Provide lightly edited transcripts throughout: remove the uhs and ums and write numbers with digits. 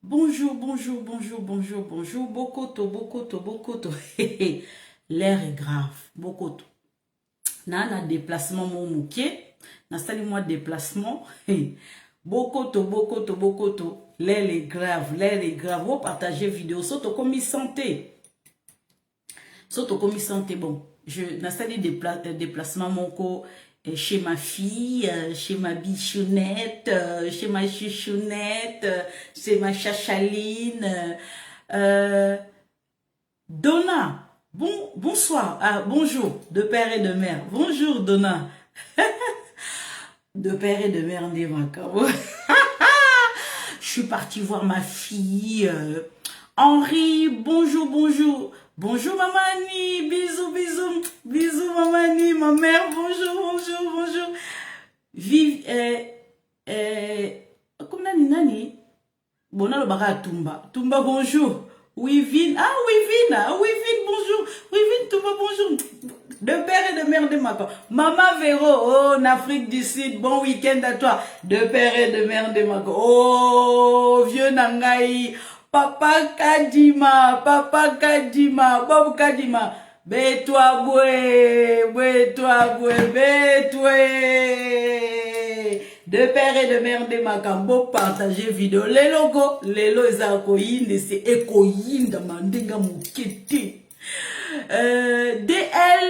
Bonjour, bonjour, bonjour, bonjour, bonjour. Bokoto, bokoto, bokoto. L'air est grave. Bokoto. Na déplacement mon mouké. Na sali moi déplacement. Bokoto, bokoto, bokoto. L'air est grave, l'air est grave. Vous partagez vidéo. Soto comme santé. Soto comme santé. Bon, na sali déplacement mon ko. Chez ma fille, chez ma bichounette, chez ma chouchounette, chez ma chachaline. Donna, bonsoir, bonjour, de père et de mère. Bonjour Donna. De père et de mère, des vacances. Je suis partie voir ma fille. Henri, bonjour, bonjour. Bonjour maman Annie, bisous, bisous, bisous maman Annie, ma mère, bonjour, bonjour, bonjour. Vive, comme nani? Bon, le baga Tumba. Tumba, bonjour. Wivine, Wivine, bonjour. Wivine, Tumba, bonjour. De père et de mère de Mako. Maman Véro, oh, en Afrique du Sud, bon week-end à toi. De père et de mère de Mako. Oh, vieux Nangaï. Papa Kadima, Bob Kadima, toi boué, de père et de mère de Makambo, partagez vidéo. Les logos, les logo Ezakoyin, c'est Ekoyin de Mandinga Mouketi. DL,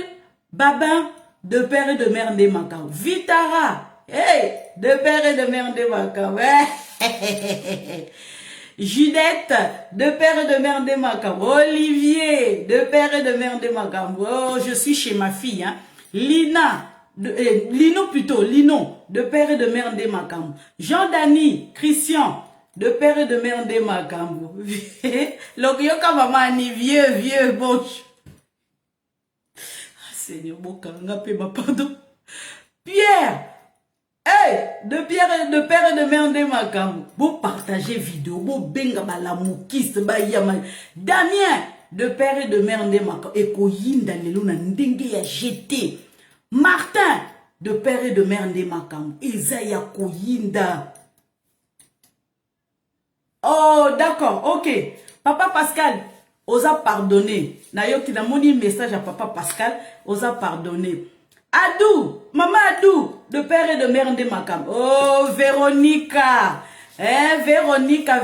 Babin, de père et de mère de Makambo. Vitara, hey, de père et de mère de Makambo. Judette, de père et de mère de Makambo. Olivier, de père et de mère de Makambo. Oh, je suis chez ma fille, hein. Lina, Lino, de père et de mère de Makambo. Jean-Dani, Christian, de père et de mère de Makambo. L'okyoka maman, vieux, bon. Seigneur, pardon. Pierre, hey, de père et de mère de Makambo. Vous partagez vidéo, vous benga la moukiste, Damien, de père et de mère de Makambo. Et koyinda lelo na ndenge ya jeté. Martin, de père et de mère de Makambo. Isaiah koyinda. Oh, d'accord, ok. Papa Pascal, osa pardonner. Nayoki na moni message à Papa Pascal, osa pardonner. Adou, maman Adou, de père et de mère de Makambo. Oh, Véronica. Véronica,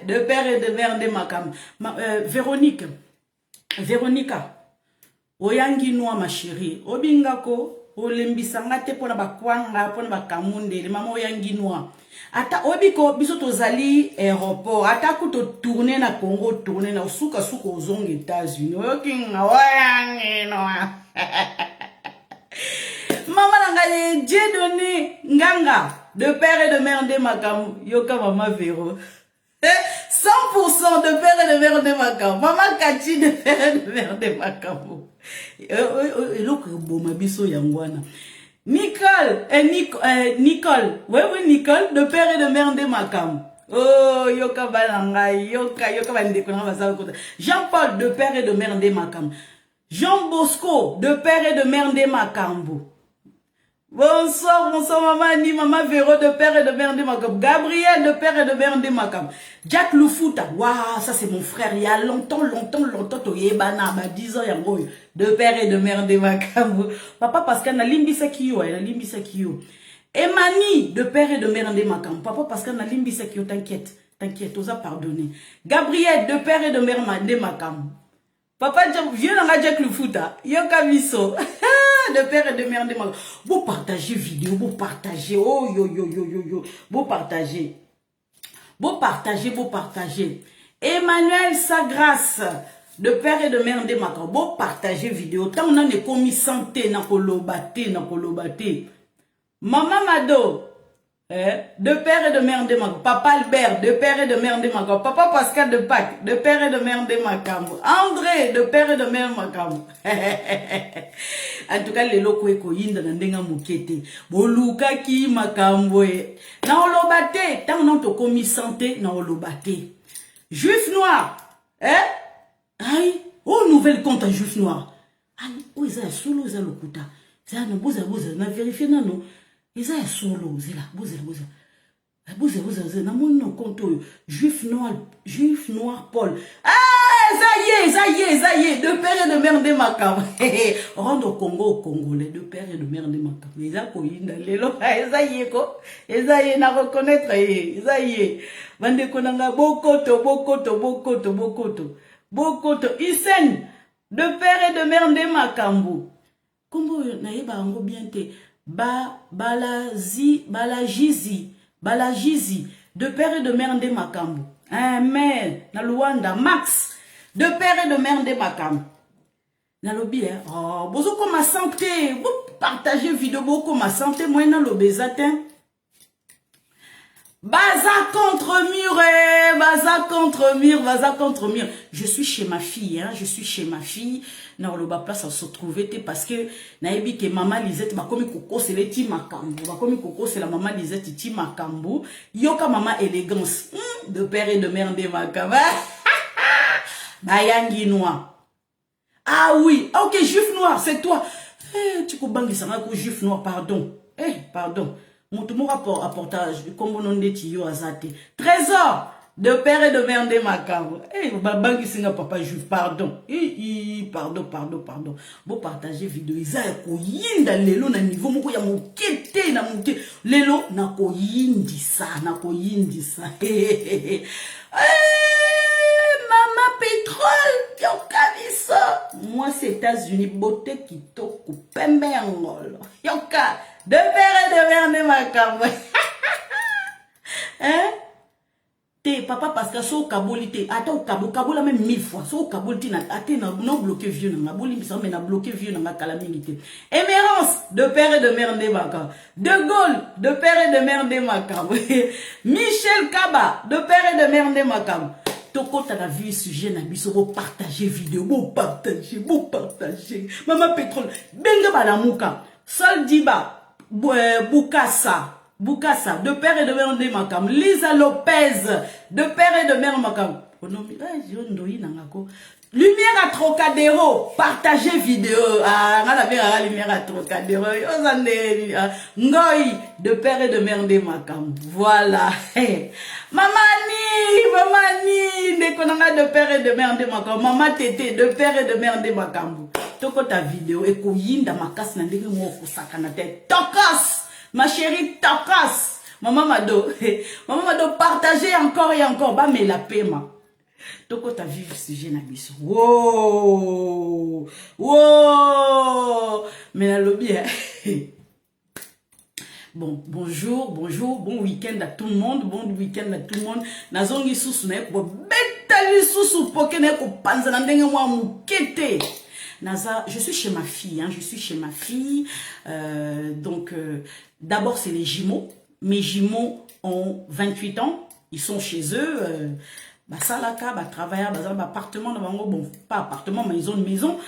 de père et de mère de Makambo. Véronica. Oyangi noa ma chérie. Obingako, olembisanga te pona bakwanga, pona bakamunde, maman oyangi noa. Ata obiko bisoto zali aéroport, ata kuto tourner na Congo, tourner na suka ozong États-Unis. Oyokinga oyangi noa. Maman Nangaye, Dieu donné Nganga, de père et de mère de Makambo. Yoka maman Véro. 100% de père et de mère de Makambo. Maman Kati, de père et de mère de Makambo. Nicole, oui, Nicole, de père et de mère de Makambo. Oh, Yoka Balangay, Yoka Jean-Paul, de père et de mère de Makambo. Jean Bosco, de père et de mère de Makambo. Bonsoir, maman Annie, maman Véro, de père et de mère de Makambo. Gabriel, de père et de mère de Makambo. Jack Lufuta, waouh, ça c'est mon frère, il y a longtemps, Toyebana, 10 ans, yangoy, de père et de mère de Makambo. Papa Pascal, na limbisa kiyo. Emani, de père et de mère de Makambo. Papa Pascal, na limbisa kiyo, t'inquiète, osa pardonner. Gabriel, de père et de mère de Makambo. Papa, viens dans la Jack Lufuta, yoka miso. De père et de mère de Makambo. Vous partagez vidéo, vous partagez, oh yo, vous partagez. Vous partagez. Emmanuel Sagras, de père et de mère de Makambo. Vous partagez vidéo. Tant on a des commis santé, na kolobate. Maman Mado, de père et de mère de Makambo. Papa Albert, de père et de mère de Makambo. Papa Pascal de Pâques, de père et de mère de Makambo. André, de père et de mère de Makambo. En tout cas, les locaux ekoyinda na ndenga mukete. Boluka ki Makambo. Na olobate, tant on a commis santé, na olobate. Juif noir, Aïe, oh, nouvelle compte à juif noir. Aïe, oh, ils ont solo, ils ont le kuta. Ça, non, boza, na vérifié, non. Ils ont solo, c'est là, boza. Vous na mon compte juif noir Paul. Ah, ça y est, de père et de mère de Makam. Rendre au Congo aux Congolais, de père et de mère de Makam. Les akoyinda lelo, ça y est ko. Ça y est na reconnaître, ça y est. Bande konanga bokoto. Bokoto Isen, de père et de mère de Makambu. Kombo na yeba ngo bien te. Balajizi, de père et de mère de Makambu. Amen. Na Luanda, Max, de père et de mère de Makambu. Na lobi, oh, bozo comme ma santé, vous partagez vidéo beaucoup ma santé, moi na lobezatin. Baza contre mur. Je suis chez ma fille, hein, Non, le bas place à se trouver, parce que naebi que maman Lisette, bah comme Coco c'est le ti Makambu, bah comme Coco c'est la maman Lisette ti Makambu, yoka maman élégance, de père et de mère de Makambu, bayangi noir. Ah oui, ok, juif noir, c'est toi. Tu peux bangi ça ko juif noir, pardon. Pardon. Mon rapport apportage, comme on dit, yo azate. Trésor de père et de mère de Makambu. Bangi singa papa juif, pardon. Pardon. Bon partager vidéo, isa ko yinda lelo na niveau moko ya mokete na moke. Lelo na ko yindi sa. Maman pétrole, yoka biso. Moi c'est États-Unis, beauté qui toku pembe angolo. Yoka, de père et de mère de Makambu. Hein? Te papa parce que so kaboli te ata o kabola même 1000 fois so kaboli te na ate na bloqué vieux na boli bisa mais na bloqué vieux na kala mingi. Émérance de père et de mère de Makambu. De Gaulle de père et de mère de Makambu. Michel Kaba de père et de mère de Makambu. Toko t'as vu sujet na biso bo partager vidéo bo partager. Maman pétrole benga balamuka. Sol Diba Bukasa, de père et de mère de Makambu. Lisa Lopez, de père et de mère Makambu. Lumière à Trocadéro, partagez vidéo. Lumière à Trocadéro. Ngoy, de père et de mère de Makambu. Voilà. Mamani, de père et de mère de Makambu. Maman Tété, de père et de mère de Makambu. Toko ta vidéo, et koyinda makas na ndenge mo fusaka na tête. Tokos! Ma chérie, tapas. Maman Mado, partagez encore et encore. Bah, mais la paiement. Toko ta vu sujet na biso. Wow. Mais la lobby, hein. Bon, bonjour, bon week-end à tout le monde. Nazongi susu na eko betali susu poke na eko panza na ndenge mwa mukete. Naza, je suis chez ma fille, donc, d'abord, c'est les jumeaux. Mes jumeaux ont 28 ans. Ils sont chez eux. Salaka, travailler, appartement, bon, pas appartement, mais ils ont une maison.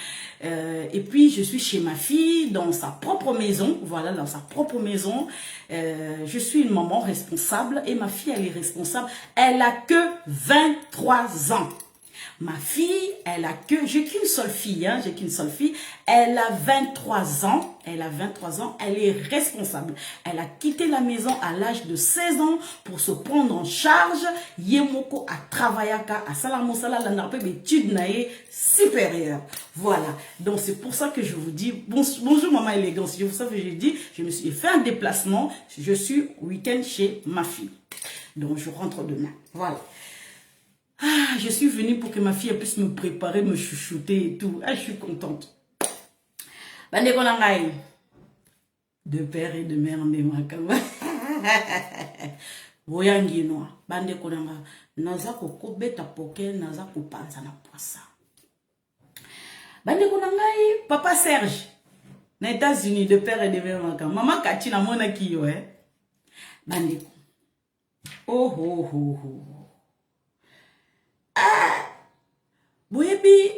Et puis, je suis chez ma fille, dans sa propre maison. Voilà, dans sa propre maison. Je suis une maman responsable et ma fille, elle est responsable. Elle a que 23 ans. Ma fille, j'ai qu'une seule fille, elle a 23 ans, elle est responsable. Elle a quitté la maison à l'âge de 16 ans pour se prendre en charge. Yemoko a travaillé à Salamosala, l'étude supérieure. Voilà, donc c'est pour ça que je vous dis, bonjour maman élégance, je vous savez, j'ai dit, je me suis fait un déplacement, je suis week-end chez ma fille. Donc je rentre demain, voilà. Ah, je suis venue pour que ma fille puisse me préparer, me chouchouter et tout. Ah, je suis contente. Bande konangai. De père et de mère de Makambu. Boyangi noa. Bande konanga. Naza koko beta poke, naza kopanza na poisa. Bande konangai. Papa Serge. Na États-Unis, de père et de mère Makambu. Maman Kati na mona kiyo, Bande. Oh. Boyebi,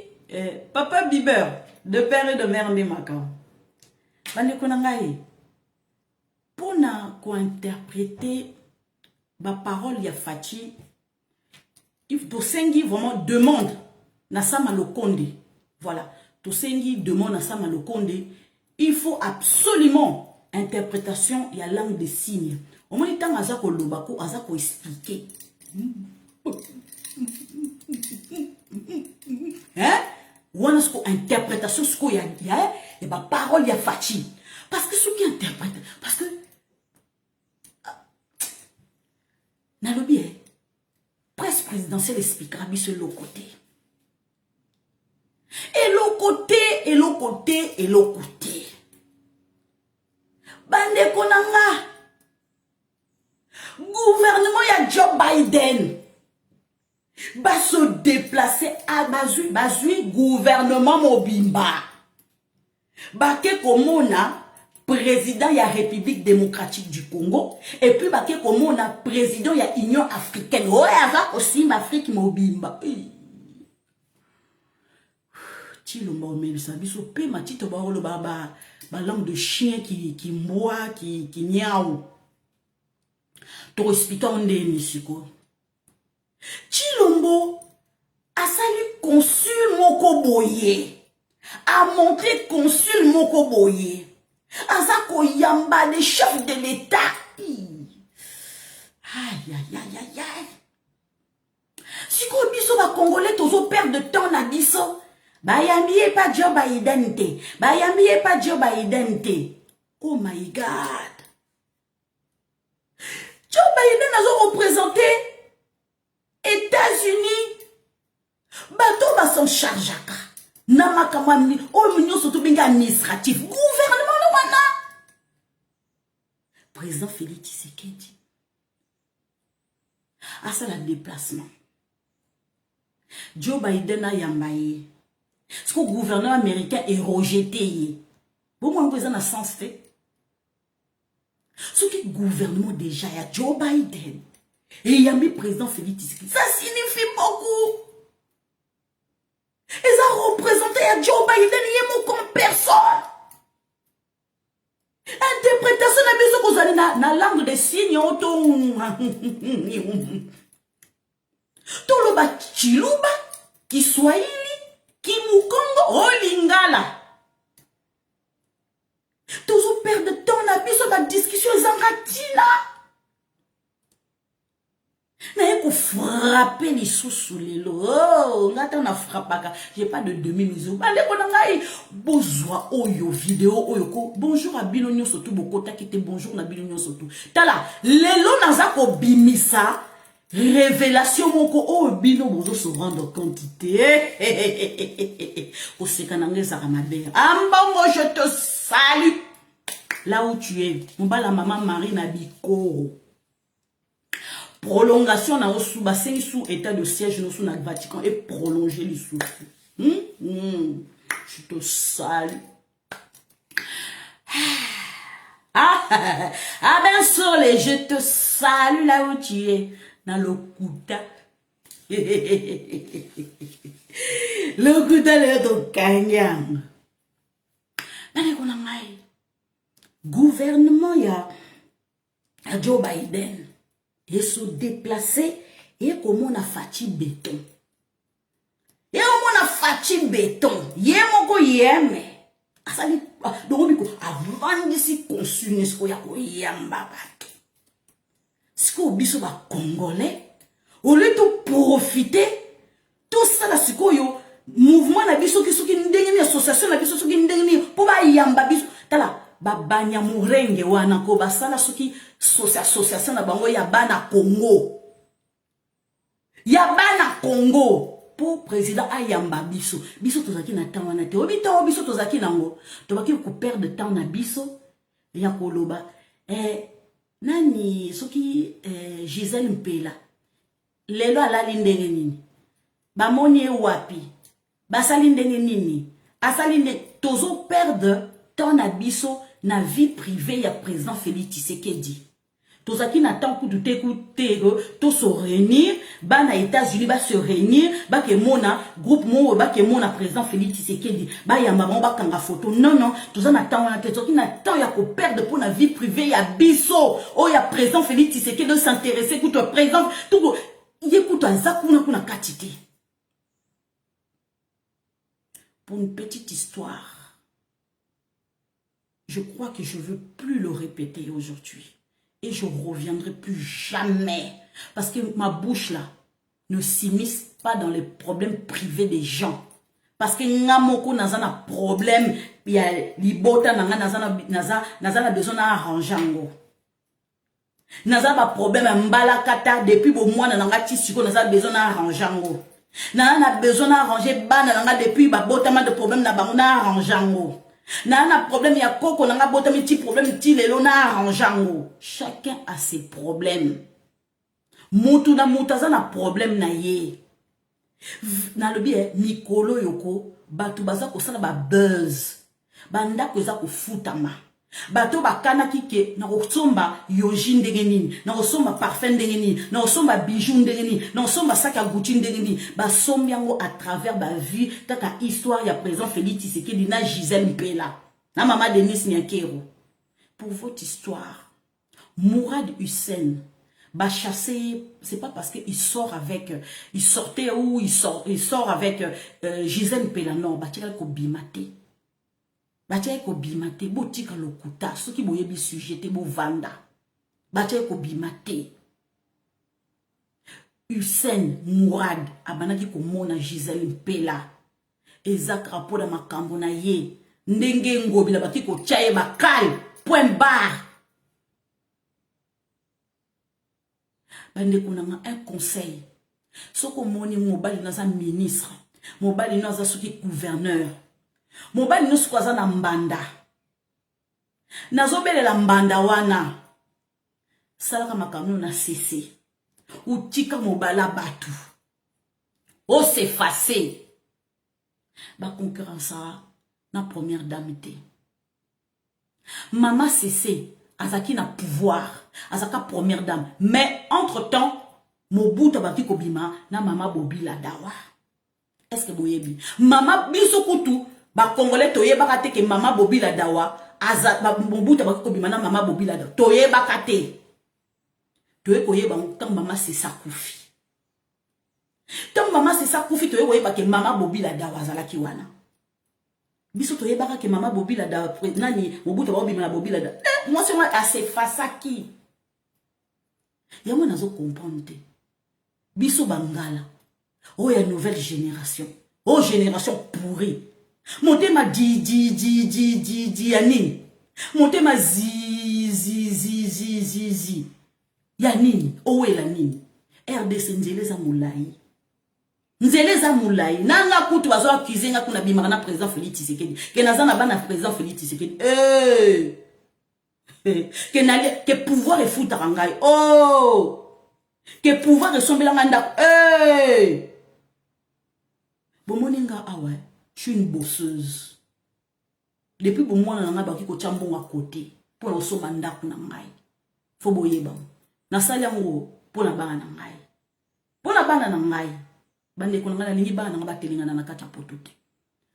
Papa Bieber, de père et de mère de Makambu. Bande konangai. Pona ko interpréter ma parole ya Fachi, if Tosengi vraiment demande na sama lokonde. Voilà, Tosengi demande na sama lokonde. Il faut absolument interprétation ya langue des signes. Au moins, tant azako lobako, azako expliquer. Hein? Ou on a ce interprétation, ce qu'il y a, et ma parole, il y a fatigue. Parce que ce qui interprète, parce que, dans le bien, presse présidentielle expliquera bien sur l'autre côté. Et l'autre côté, et l'autre côté, et l'autre côté. Bande konanga. Gouvernement, il y a Joe Biden. Va se déplacer à Bazui gouvernement Mobimba. Baké Komona, président de la République démocratique du Congo. Et puis Baké Komona, président de l'Union africaine. Ouais, avec aussi l'Afrique Mobimba. Tilomba mais ça biso pe matito ba le baba ba langue de chien qui moua qui niaou. To expliquer on de misiko. Chilombo a sali consul moko boye. A monté consul moko boye. A sako yamba le chef de l'État. Aïe aïe aïe aïe aïe. Si ko biso ba Congolais tozo perdre de temps na biso. Bayambi e pas Joe Biden te. Bayambi e pas Joe Biden te. Oh my God. Joe Biden a représenté États-Unis. Bateau va s'en charge. Namakamami. Oh mignon surtout bien administratif. Gouvernement le wana. Président Félix Tshisekedi. Ah ça le déplacement. Joe Biden a yambaye. Ce que le gouvernement américain est rejeté. Vous m'en avez un sens fait. Ce que le gouvernement déjà, il y a Joe Biden. Et il y a mis président Félix Tshisekedi. Ça signifie beaucoup. Et ça représente Joe Biden, il est comme personne. Interprétation de la maison que vous avez dans la langue des signes. Tout le bas chiluba, qui swahili. Kimukongo o lingala. Toujours perdre de temps na biso ba discussion zangatina. Na yeko frapper les sous les lots. Oh, ngata na frappaka. J'ai pas de demi-mesure. Bale kona ngai bozwa oyo vidéo oyo ko. Bonjour à Bilonio surtout bokota kite bonjour na Bilonio surtout. Tala, lelo naza ko bimisa. Révélation moko oh bino bozo se rendre quantité. Au sekanange saramabe. Ambongo je te salue. Là où tu es. Mbala maman Marie Nabiko. Prolongation na osuba sengi sous état de siège no sous na Vatican et prolonger les sous. Je te salue. Ah ben solé, je te salue là où tu es. Dans le Kuta. Le Kuta le to kanyang. Nane kona ngai. Gouvernement ya Joe Biden. Et se déplacer et comment on a fati béton. Et comment on a fati béton. Yemoko yeme. Asali donc biko avant d'ici consul nesko ya ko yamba ba. Ce que biso ba Congolais, au lieu de profiter, tout ça là, c'est quoi yo mouvement na biso qui ndenge association na biso qui ndenge pour ba yamba biso. Tala ba banya murenge wana ko basala soki association na bango ya bana Congo. Ya bana Congo pour président ayamba biso. Biso tozaki na temps wana te. Obita biso tozaki nango. Tobaki ko perdre temps na biso ya koloba. Nani soki Gisèle Mpela lelo alali ndenge nini bamoni wapi basali ndenge nini asali ndenge tozo perdre temps na biso na vie privée ya président Félix Tshisekedi tozaki na temps pour tout se réunir bana États-Unis ba se réunir ba ke mona groupe mo ba ke mona président Félix Tshisekedi ba yamba ba kanga photo non toza na temps na tozaki na temps ya ko perdre pour na vie privée ya biso o ya président Félix Tshisekedi de s'intéresser pour toi président tout yekuta nzakuna kuna katité. Pour une petite histoire, je crois que je veux plus le répéter aujourd'hui. et je reviendrai plus jamais. Parce que ma bouche là ne s'immisce pas dans les problèmes privés des gens. Parce que ngamoko naza na problème, il y a libota nanga naza besoin d'arranger. Naza ba problème mbala kata depuis bo mwana nanga tisiko naza besoin d'arranger. Na besoin d'arranger bana nanga depuis ba botama de problème na bango na arranger. Na problème ya koko nanga botama petit problème ti lelo na arranger. Chacun a ses problèmes. Mutu na mutaza na problème na ye. Na lobi mikolo yoko batu baza ko sala ba buzz. Banda ko za ko futama. Bato bakana kike na kosomba yoji ndenge nini, na kosomba parfum ndenge nini, na kosomba bijou ndenge nini, na kosomba sac à Gucci ndenge nini, ba sombi yango à travers ba vie kaka histoire ya président Félix Tshisekedi na Gisèle Mpela na maman Denise Nyakero. Pour votre histoire, Mourad Hussein ba chassé, c'est pas parce qu'il sort avec il sortait ou il sort avec Gisèle Mpela, non, ba tira ko bimate. Batia ko bimate bo tika lokuta soki boyebi sujet te bo vanda batia ko bimate. Hussein Mourad abanaki ko mona Gisèle Mpela ezakra po da makambo na ye ndenge ngobila baki ko chaye bakal point barre. Bande kunanga un conseil soko moni mobali naza ministre, mobali naza soki gouverneur, mobali no skwaza na mbanda nazobelela mbanda wana salaka makambo na cessé utika mobala batu o s'effacer ba concurrence na première dame te. Mama cessé azaki na pouvoir azaka première dame, mais entre temps mobuta baki kobima na mama Bobila Dawa. Est-ce que boyebi mama biso kutu ba Congolais toyeba te ke mama Bobila Dawa aza mobuta baki kobima na mama Bobila Dawa toyeba te. Toye koyeba tant mama c'est ça kufi. Tant mama c'est ça kufi toye koyeba ke mama Bobila Dawa azalaki wana. Biso toyeba ke mama Bobila Dawa nani mobuta ba kobima na Bobila Dawa. Moi c'est moi assez face à qui. Yango nazo comprendre te. Biso bangala. Oh ya nouvelle génération. Oh génération pourrie. Monte ma di yanini. Monte ma zi yanini. Oh la nini. RDC nzeleza moulai. Nzeleza moulai. Nanga kutu bazo accuser nga kuna bimaka na président Félix Tshisekedi. Ke nazana bana président Félix Tshisekedi. Que pouvoir et foutre ngai. Oh. Que pouvoir et sombela nganda. Bomoninga awa. Je suis une bosseuse. Depuis bon mois nanga baki ko chambonga côté pour la so mandat na ngai. Fo boyeba. Na sali yango pour na bana na ngai. Pour na bana na ngai. Bande ko ngana lingi bana nga batelinga na kata potote.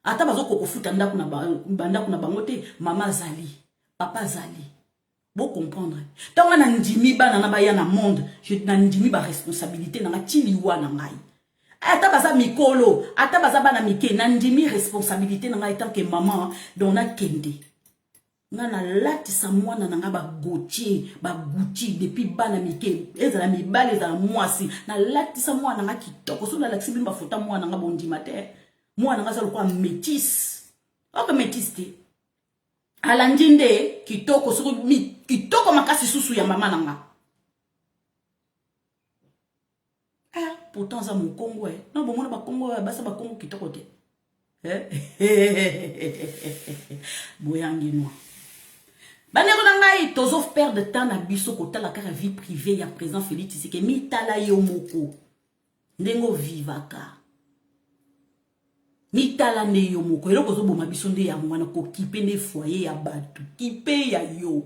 Ata bazo ko futa ndako na banda kuna bangote mama zali, papa zali. Bo comprendre. Tant na ndimi bana na baya na monde, je na ndimi ba responsabilité na tili wana ngai. Ata baza mikolo, ata baza bana mike na ndimi responsabilité na ngai tant que maman dona kende. Ngana lati sa mwana na nga ba gotier, ba gucci depuis bana mike, ezala mibale ezala mwasi, na lati sa mwana nga kitoko so na laksi bimba fota mwana nga bondima te. Mwana nga za lokwa métis. Oko métis te. Alandinde kitoko so kitoko makasi susu ya mama nanga. Pourtant ça mon Congo non bon mona ba Congo basa ba Congo kitoko te. Boyangi noa. Banero ngai tozo perdre de temps na biso kota la kara vie privée ya président Félix Tshisekedi mi tala yo moko. Ndengo vivaka. Mi tala ne yo moko. Eloko zo boma biso nde ya mwana ko kipe ne foyer ya batu. Kipe ya yo.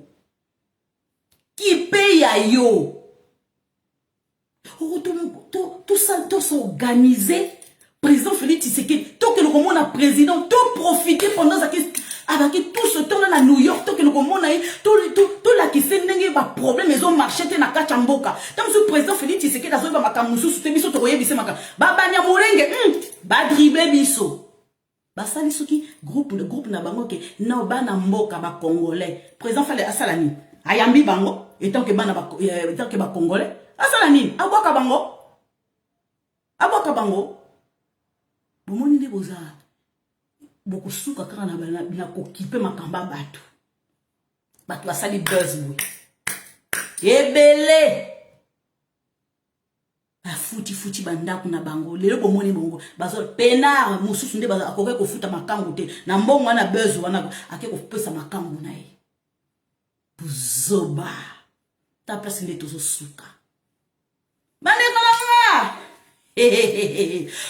Kipe ya yo. Tout ça, tout s'organiser. Président Félix Tshisekedi, tout que nous avons un président, tout profiter pendant ça, avec tout ce temps là à New York, tout que nous avons tout là qui s'est n'engagé pas problème, ils ont marché na kachamboka. Tant que le président Félix Tshisekedi a joué ma kamusu, sous biso toye bise maka, ba nyamorenge, ba dribble biso. Ba sali soki groupe na bango ke na ba na mboka ba congolais. Président fallait asalani. Ayambi bango, etant que ba congolais asala nini abwaka bango bomoni nde boza bokosuka kaka na kokipe makamba bato basali buzz boy ebele futi bandako na bango lelo bomoni bongo bazo pena mususu nde baza akoke kofuta makangu te na mbongo wana buzz wana ake kopesa makangu na ye buzoba ta place nde tozo suka bande kolanga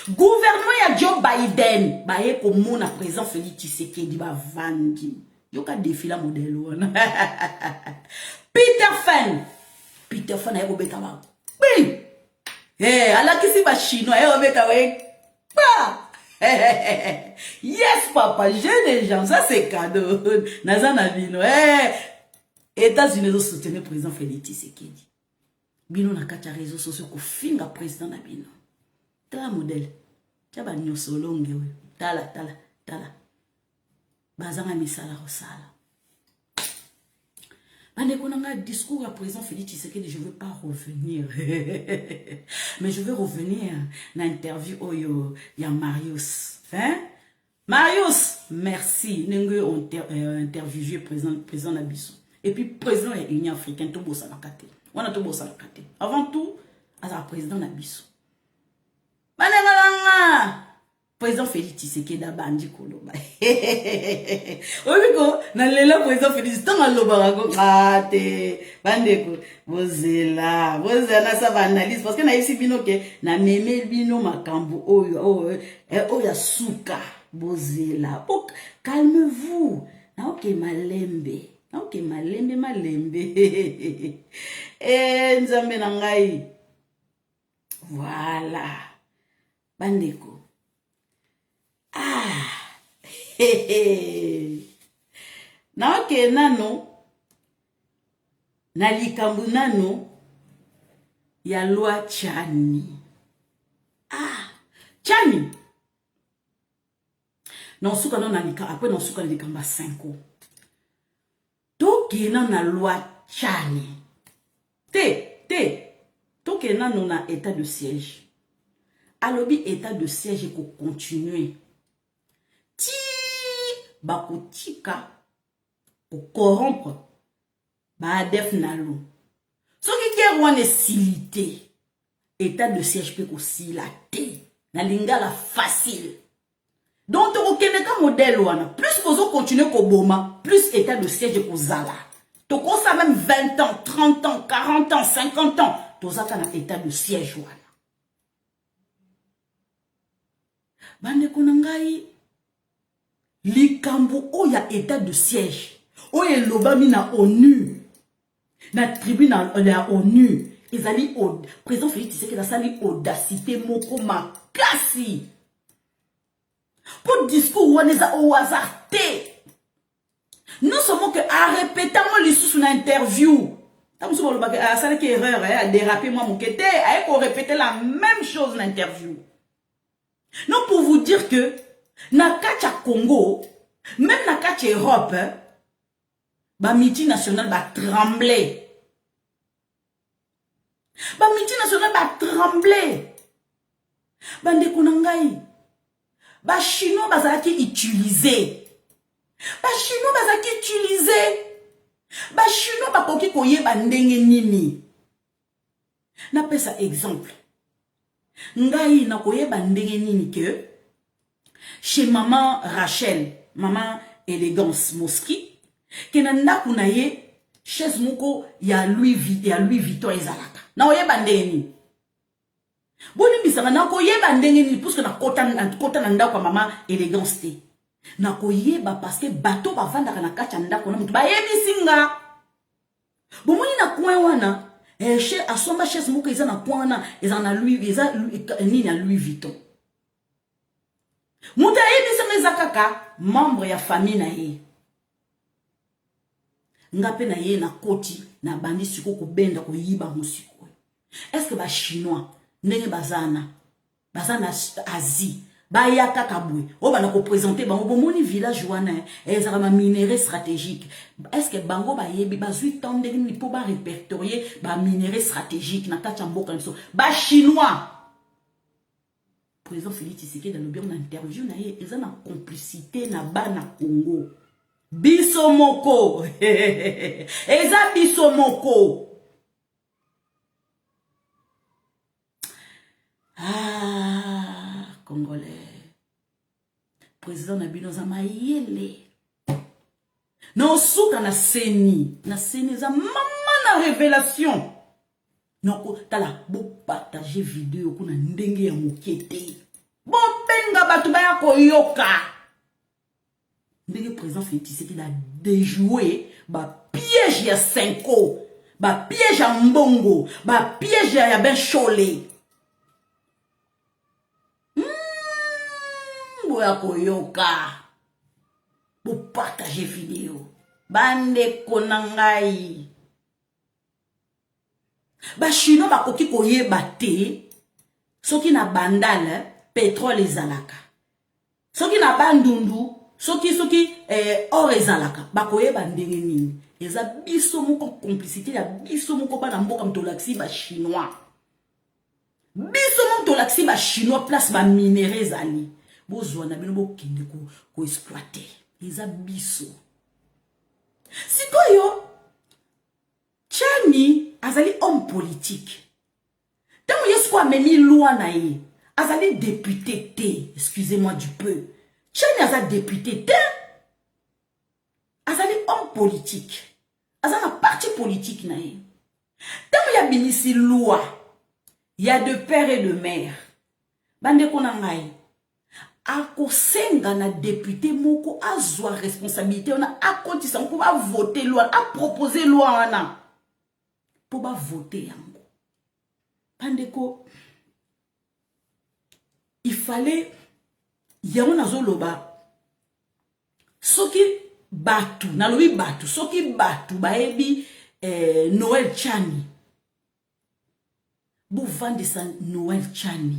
gouvernement ya Joe Biden baye komona président Félix Tshisekedi bavandi yoka défila modèle wana Peter Fan aye kobeta ba alakisi ba chinois aye kobeta we yes papa j'ai des gens ça c'est cadeau nazana bino États-Unis ont soutenu le président Félix Tshisekedi bino na kati ya réseaux sociaux ko finga président na bino tala modèle taba nyoso longe we tala bazanga misala rosala bande konanga discours à président Félix Tshisekedi je veux pas revenir mais je vais revenir na interview oyo ya Marius Marius merci nengue interviewé président na biso et puis président ya Union africaine to bossa na kate wana to bossa na kate avant tout asa président na biso bande malanga président Félix Tshisekedi bandi koloba obiko na lela président Félix tanga loba ko kate bandeko bozela na sa analyse parce que na isi bino ke na meme bino makambo oyo ya suka bozela calmez-vous na malembe nzambe na ngai voilà bandeko na nano na likambu nano ya loi Tchani Tchani non suka non nalika après non suka likamba 5 ans toke na loi Tchani toke na na état de siège alobi état de siège ko continuer ti bakotika ko corrompre ba def nalo soki guerre wana silité état de siège pe ko silate na lingala facile donc to keneka modèle wana plus bozo continuer ko boma plus état de siège ko zala to ko ça même 20 ans 30 ans 40 ans 50 ans to zaka na état de siège wana bande konangai likambo oya état de siège oya lobami na ONU na tribunal ya ONU ezali président Félix Tshisekedi asali audacité moko makasi pour discours wana au hasard non seulement que a répété moi les sous une interview tam so ba asali que erreur a dérapé moi mon kete a ko répéter la même chose l'interview. Non, pour vous dire que na kacha Congo, même na kacha Europe, ba multinational ba trembler. Ba multinational ba trembler. Bande konangai. Ba chinois bazaki utiliser. Ba chinois bazaki utiliser. Ba chinois ba koki koyeba ndenge nini. Na pesa exemple. Ngai na koyeba ndenge nini que chez maman Rachel, maman Élégance Moski, que nanda kunaye chaise moko ya Louis Vuitton ezalaka. Na koyeba ndenge nini. Boni bisanga na koyeba ndenge nini puisque na kota nanda kwa maman Élégance te. Na koyeba parce que bateau bavandaka na kati ndako na mutu bayebisinga. Bomoni na coin wana asomba chaise moko eza na kwana eza na Louis Vuitton. Muta yebisa meza kaka membre ya famille na ye. Ngape na ye na koti na bandi siko ko benda ko yiba musiko. Est-ce que ba chinois ndenge bazana Asie Bayaka kabwe. O bana ko présenter bango bomoni village wana ezala ma minerai stratégique. Est-ce que bango ba yebi bazui tande ni po ba répertorier ba minerai stratégique na kati mboka biso. Ba chinois. Président Félix Tshisekedi dans le bureau d'interview na ye ezana complicité na bana Congo. Bisomoko. Eza bisomoko. Ah, Congolais. Président Nabino Zamayele. Non, souka na seni. Na seni za maman na révélation. Non, tala, bo partager vidéo kuna ndenge ya mokete. Bo benga batu baya koyoka. Ndenge président Félix Tshisekedi a déjoué ba piège ya Senko, ba piège ya Mbongo, ba piège ya Ben Cholé. Boya koyoka. Bo partager vidéo. Bande konangai. Ba chino ba koki koyeba te. Soki na bandale pétrole ezalaka. Soki na bandundu soki or ezalaka ba koyeba ndenge nini. Eza biso moko complicité ya biso moko bana mboka mtolaksi ba chinois. Biso moko mtolaksi ba chinois place ba minerais ezali. Bozwa na bino bo kende ko exploiter. Eza biso. Sikoyo Tchani azali homme politique. Tant yesko ameni loi na ye, azali député te, excusez-moi du peu. Tchani azali député te. Azali homme politique. Azali un parti politique na ye. Tant ya binisi loi, il y a de père et de mère. Bande konangai. Ako senga na député moko azwa responsabilité on a akotisa moko ba voter loi a proposer loi wana pour ba voter yango pandeko il fallait yango nazoloba soki batu nalobi batu soki batu baebi Noël Tchani bu vandisa Noël Tchani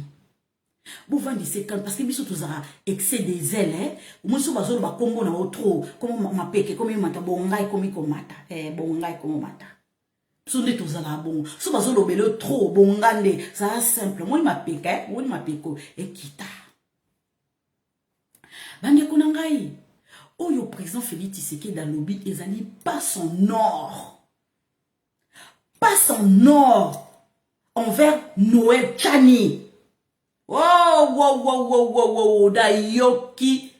vous vendez ces cannes parce que biso tozara excès des ailes hein moi so bazolo ba kombo na otro comme ma peke comme mata bongai comme komata bongai comme mata so ne tozala bon so bazolo belo trop bongande ça simple moi ma peke moi ma peko ekita bande kunangai oyo président Félix Tshisekedi dans lobby ezali pas son or envers Noël Tchani. Wow, da yoki.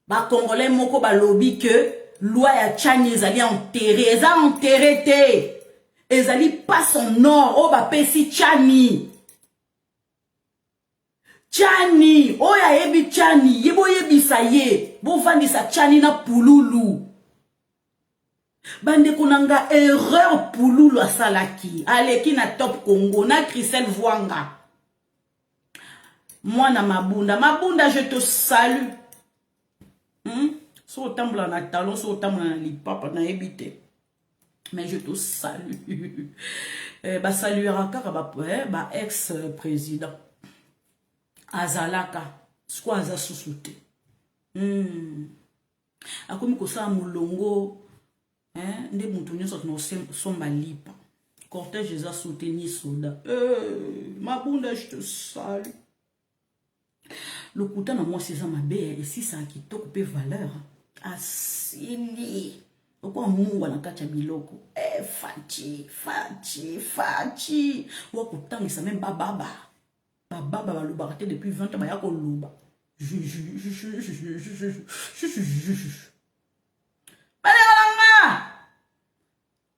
Ba Congolais moko ba lobby que loi ya Tchani ezali enterré. Eza enterré te. Ezali pas son or. Oh ba pesi Tchani. Tchani. Oh ya yebi Tchani. Yebo yebi sa ye. Bo vandi sa Tchani na pululu. Bande kunanga erreur pululu asalaki. Aleki na Top Congo. Na Christelle Vwanga. Moi, na Mabunda, je te salue. So tambla na talon, so tambla na lipapa, na ebite. Mais je te salue. Ba saluera kaka ba ex-président. Azalaka. Skwa aza susute. Akomi kosa mulongo. Nde mutu nyonso no somba lipa. Cortège eza soutenu soda. Mabunda, je te salue. Le couteau na moi c'est ça ma belle et si ça qui toque peu valeur asili pourquoi mungu na kacha biloko fachi wa kutanga ça même baba ba lobarate depuis 20 ans ba ya ko loba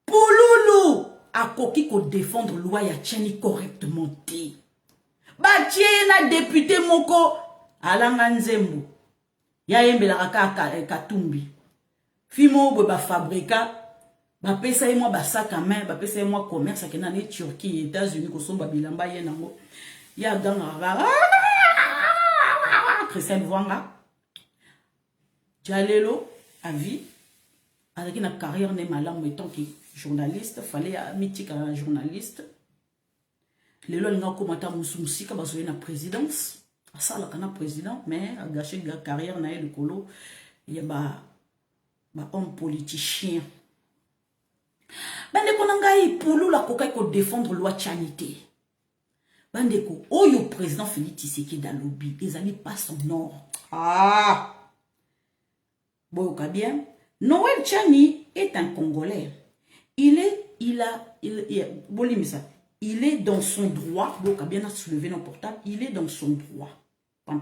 Pululu akoki ko défendre loi ya Tchani correctement te Batie na député moko alanga nzembo ya yembela kaka katumbi fimo bo ba fabrika ba pesa moi ba sac à main ba pesa moi commerce ke na ni Turquie États-Unis ko somba bilamba ye nango ya ganga Christelle Vwanga Jalelo à vie avec une carrière ne malamu étant que journaliste fallait mythique journaliste. Les lois n'ont pas commenté à Moussoumsika, parce qu'il y a une présidence. Ça, le président, mais a gâché la carrière na le colo, il y a un homme politicien. Bande konangai pour la kokai ko défendre loi chanité. Bande ko oyo président Félix Tshisekedi dans lobby, ils allaient pas son nom. Ah. Boyoka bien. Noël Tchani est un Congolais. Il est dans son droit. Boyoka bien a soulevé nos portables. Il est dans son droit. Pam.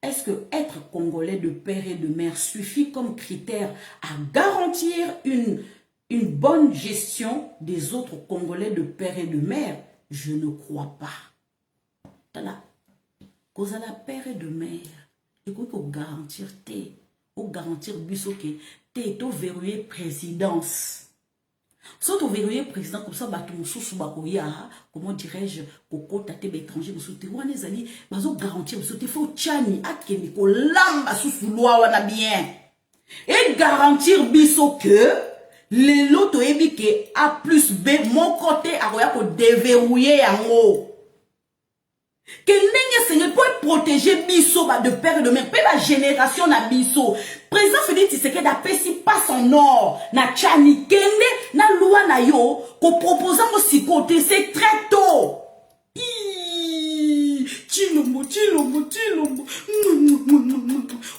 Est-ce que être Congolais de père et de mère suffit comme critère à garantir une bonne gestion des autres Congolais de père et de mère? Je ne crois pas. Tala, cause à la père et de mère, et qu'on garantir t'es, ou garantir bisoke, t'es to verrouillé présidence. Soit au verrouillé président comme ça, batou sous bakoya, comment dirais-je, koko tate étranger, vous souhaitez ou les alliés, bazo garantir, vous souhaitez faut tchani, akemi ko lamba sous loi wana bien, et garantir bisoke. Les loto ebike A plus B, mon côté, a ko déverrouiller en haut. Que n'est-ce Seigneur pour protéger biso de père et de mère, pour la génération na biso. Président Félix Tshisekedi a pesi pas son or, na tchani, kende, na loi na yo, ko proposant aussi côté, c'est très tôt. Chilombo.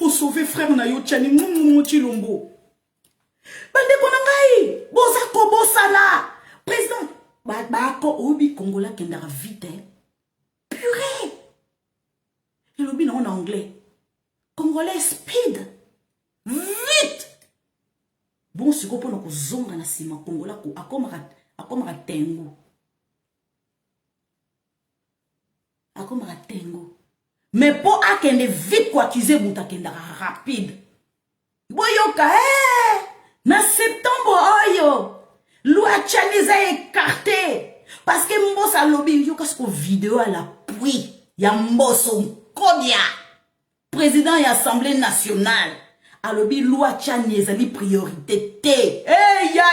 O sauver frère na yo tchani, Chilombo. Bande konangai, boza kobo sala. Président, ko obi Congola kendara vite. Purée. Et l'obi non en anglais. Congolais speed. Vite. Bon, si vous pouvez zonga na sima Congola ko akomara tengo. Akomara tengo. Mais pour akende vite quoi accuser buta kendara rapide. Boyoka na septembre oyo. Loi Tchaniza écarté. Parce que mbosa lobby yo kasko vidéo à la pluie. Ya mboso kobia. Président et Assemblée nationale. A lobby loi Tchaniza li priorité té. Eh ya.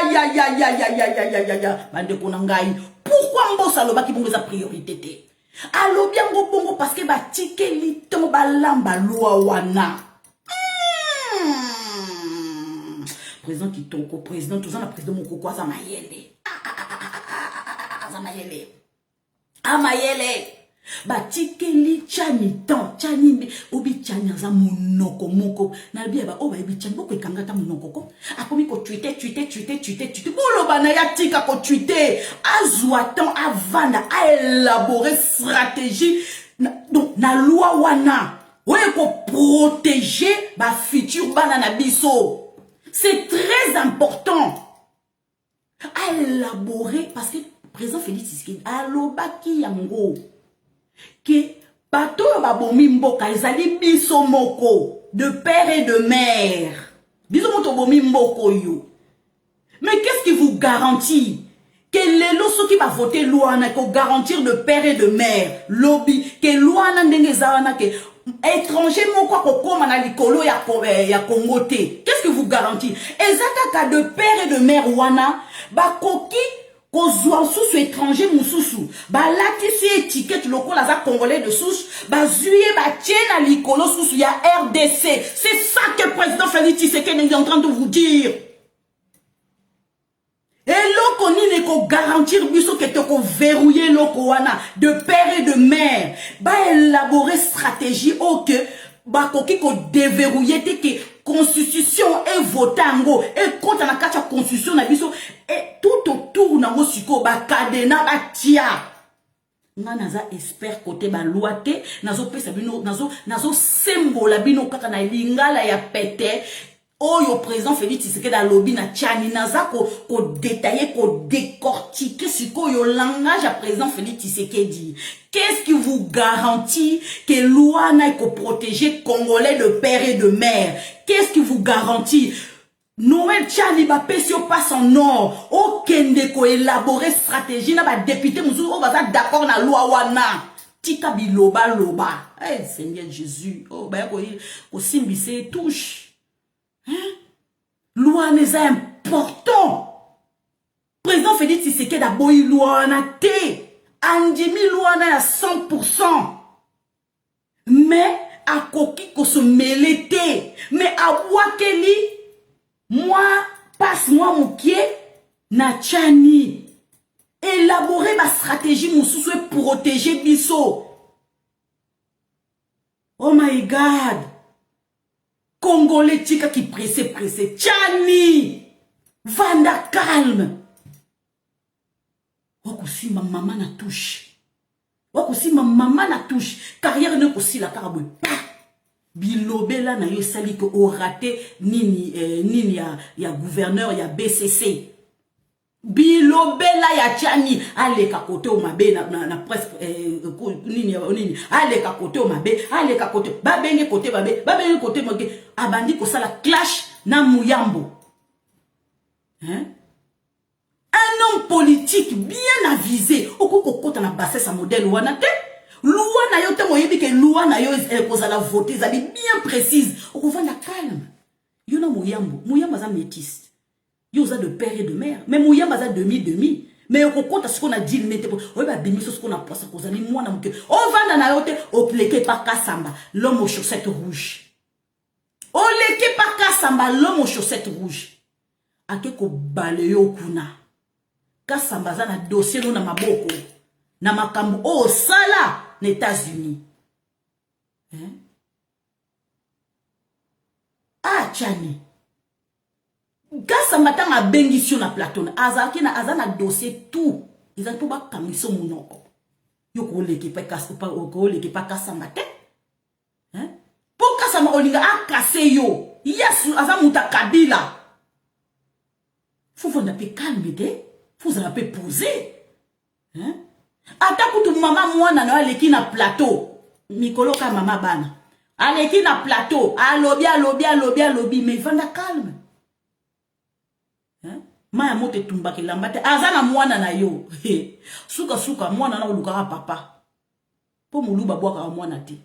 Bande konangai. Pourquoi mbosa loba ki bongo za priorité té? A lobby ngo bongo parce que ba tike li ton balamba loi wana. Président qui toko, président, tout ça, la président moko kwa Zamayele. Zamayele. Amayele. Batike li chani tan, chani obi chani za monoko moko. Na biya ba oba ebi chani boko ekangata monoko ko. Akomi ko tweete. Bolo bana ya tika ko tweete. Azwa tan avanda a élaborer stratégie donc na loi wana. Oye ko protéger ba futur bana na biso. C'est très important à élaborer parce que le président Félix Tshisekedi a lobaki yango que bato babomi mboka ezali biso moko de père et de mère. Biso moto bomi mboko yo. Mais qu'est-ce qui vous garantit que les lois qui va voter loi na ko garantir de père et de mère lobby que loi na ndenge zawana que étranger moko ko koma na likolo ya Congo te. Qu'est-ce que vous garantit? Ezaka de père et de mère wana ba koki ko zwa sous étranger mususu ba latisi étiquette lokola za congolais de souche ba zuye ba tiena likolo susu ya RDC. C'est ça que le président Félix Tshisekedi est en train de vous dire. Et loko ni ne ko garantir biso que te ko verrouiller loko wana de père et de mère ba élaborer stratégie au que ba koki ko déverrouiller te que constitution et votango et contre la kacha constitution na biso et tout autour na siko ba kadena ba tia nga naza espère côté ba loi te nazo pesa bino nazo sembola bino kaka na lingala ya pete. Oyo président Félix Tshisekedi da lobby na tchani naza ko détailler ko décortiquer ce que yo langage à président Félix Tshisekedi. Qu'est-ce qui vous garantit que loi n'a ko protéger Congolais de père et de mère? Qu'est-ce qui vous garantit? Noël Tchani ba pesio pas son nom. Okende ko élaborer stratégie na ba député musu o baza d'accord na loi wana. Tika biloba loba. Eh Seigneur Jésus. Oh ba ko simbise touche. Loi n'est important. Président Félix Tshisekedi a boyi loi na te. Andimi loi na à 100%. mais à koki ko se mêler te mais à wakeli moi passe-moi mon pied na chani élaborer ma stratégie mon sous protéger biso. Oh my God, Congolais tika qui pressé chani vanda calme. Wakusi ma maman na touche. Wakusi ma maman na touche. Carrière ne kosi la caraboué. Bilobe la na yo sali ko o raté nini ya gouverneur ya BCC. Bilobe la ya chani ale ka kote o mabe na presse nini ale ka kote o mabe ale ka kote ba benge kote moke abandi ko sala clash na muyambo. Hein? Un homme politique bien avisé okokota na bassin sa modèle wana te loi na yo te moyebi ke loi na yo kozala voter zali bien précise okovanda calme yo na muyambo za métis yo za de père et de mère mais muyambo za demi mais okokota ce qu'on a dit mete o ba bimiso ce qu'on a passé kozali mwana muke o vanda na yo te opleke par Kasamba l'homme aux chaussettes rouges o leke par Kasamba l'homme aux chaussettes rouges akeko baleyo kuna Kasamba za na dossier no na maboko na makambo o sala na États-Unis. Hein? Ah chani. Kasamba tanga bengisio na plateau azaki na azana dossier tout. Ils ont pas kamiso monoko. Yo ko leki pa Kasamba ko leki pa Kasamba te. Hein? Pour Kasamba olinga akase yo. Yesu azamuta Kabila. Faut vous n'avez calme de. Vous avez posé. Hein? Atakutu mama mwana na aleki na plateau. Mikolo ka mama bana. Aleki na plateau. Alobi. Mais vanda calme. Hein? Maya mote tumbaki lambate. Azana mwana na yo. Suka mwana na oluka papa. Po muluba bwaka mwana ti.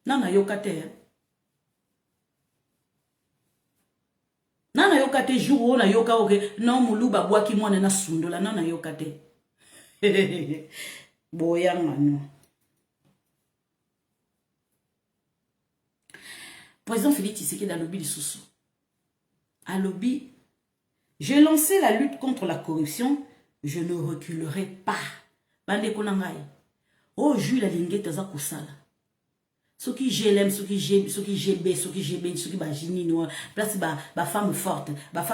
Nana yo kate. Nana yokate jour na yoka oke non muluba bwaki mwana na sundola nana yokate. Boyanga no. Président Félix Tshisekedi a lobby du sous. A lobby, j'ai lancé la lutte contre la corruption, je ne reculerai pas. Bande konangai. Oh Jules la lingete za kusala. Ceux qui j'aime, ceux qui j'aime, ceux qui j'aime, ceux qui j'aime, ceux qui bagini no place ba femme forte ba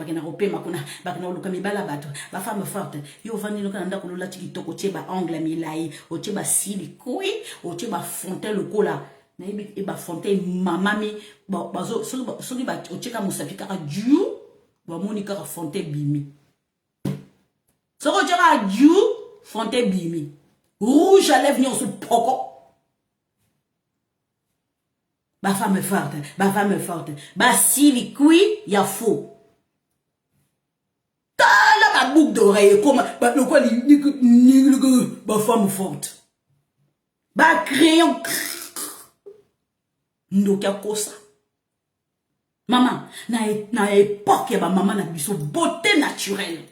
kena rope makuna ba kena lukami bala bato ba femme forte yo vandi no kanda kulula tikitoko cheba angle milai o cheba sili kui o cheba fontaine le kola na e ba fontaine mamami bazo ceux qui ba o cheka musapika du ba monika fontaine bimi so ko cheka du fontaine bimi rouge à lèvres sur poko. Ba femme forte. Ba sili kui ya faux. Tala ba boucle d'oreille comme ba le quoi ni ba femme forte. Ba crayon. Ndoka kosa. Maman, na époque ba maman na biso beauté naturelle.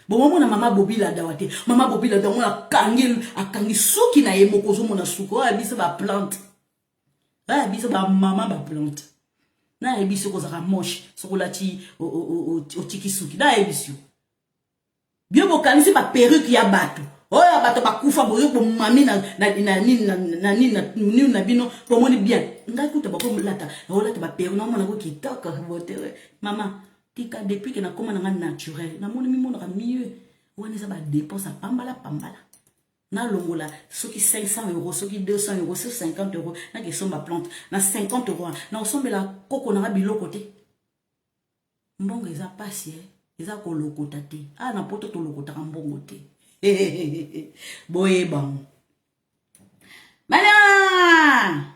Bon maman na maman Bobila dawate. Maman Bobila dawo akangi suki na yemoko zo mona suko a biso ba plante. Ah, biso ba maman ba plante. Na ebiso ko zaka moche, sokolati o tikisuki. Na ebiso. Bien bo kanisi ba perruque ya bato. Oya bato ba kufa boyo bo mami na bino po moni bien. Nga kuta ba ko lata. O lata ba perruque na mona ko kitaka bote. Maman, tika depuis que na koma na naturel. Na moni mi mona ka mieux. Wana za ba dépense pambala. Na longola, ceux qui 500 €, ceux qui 200 €, ceux 50 €, na qui sont ma plante, na 50 €, na osombe la coco na bilo côté. Mbongo eza pasi, eza ko lokota te. Ah na poto to lokota mbongo te. Boye bang. Mana!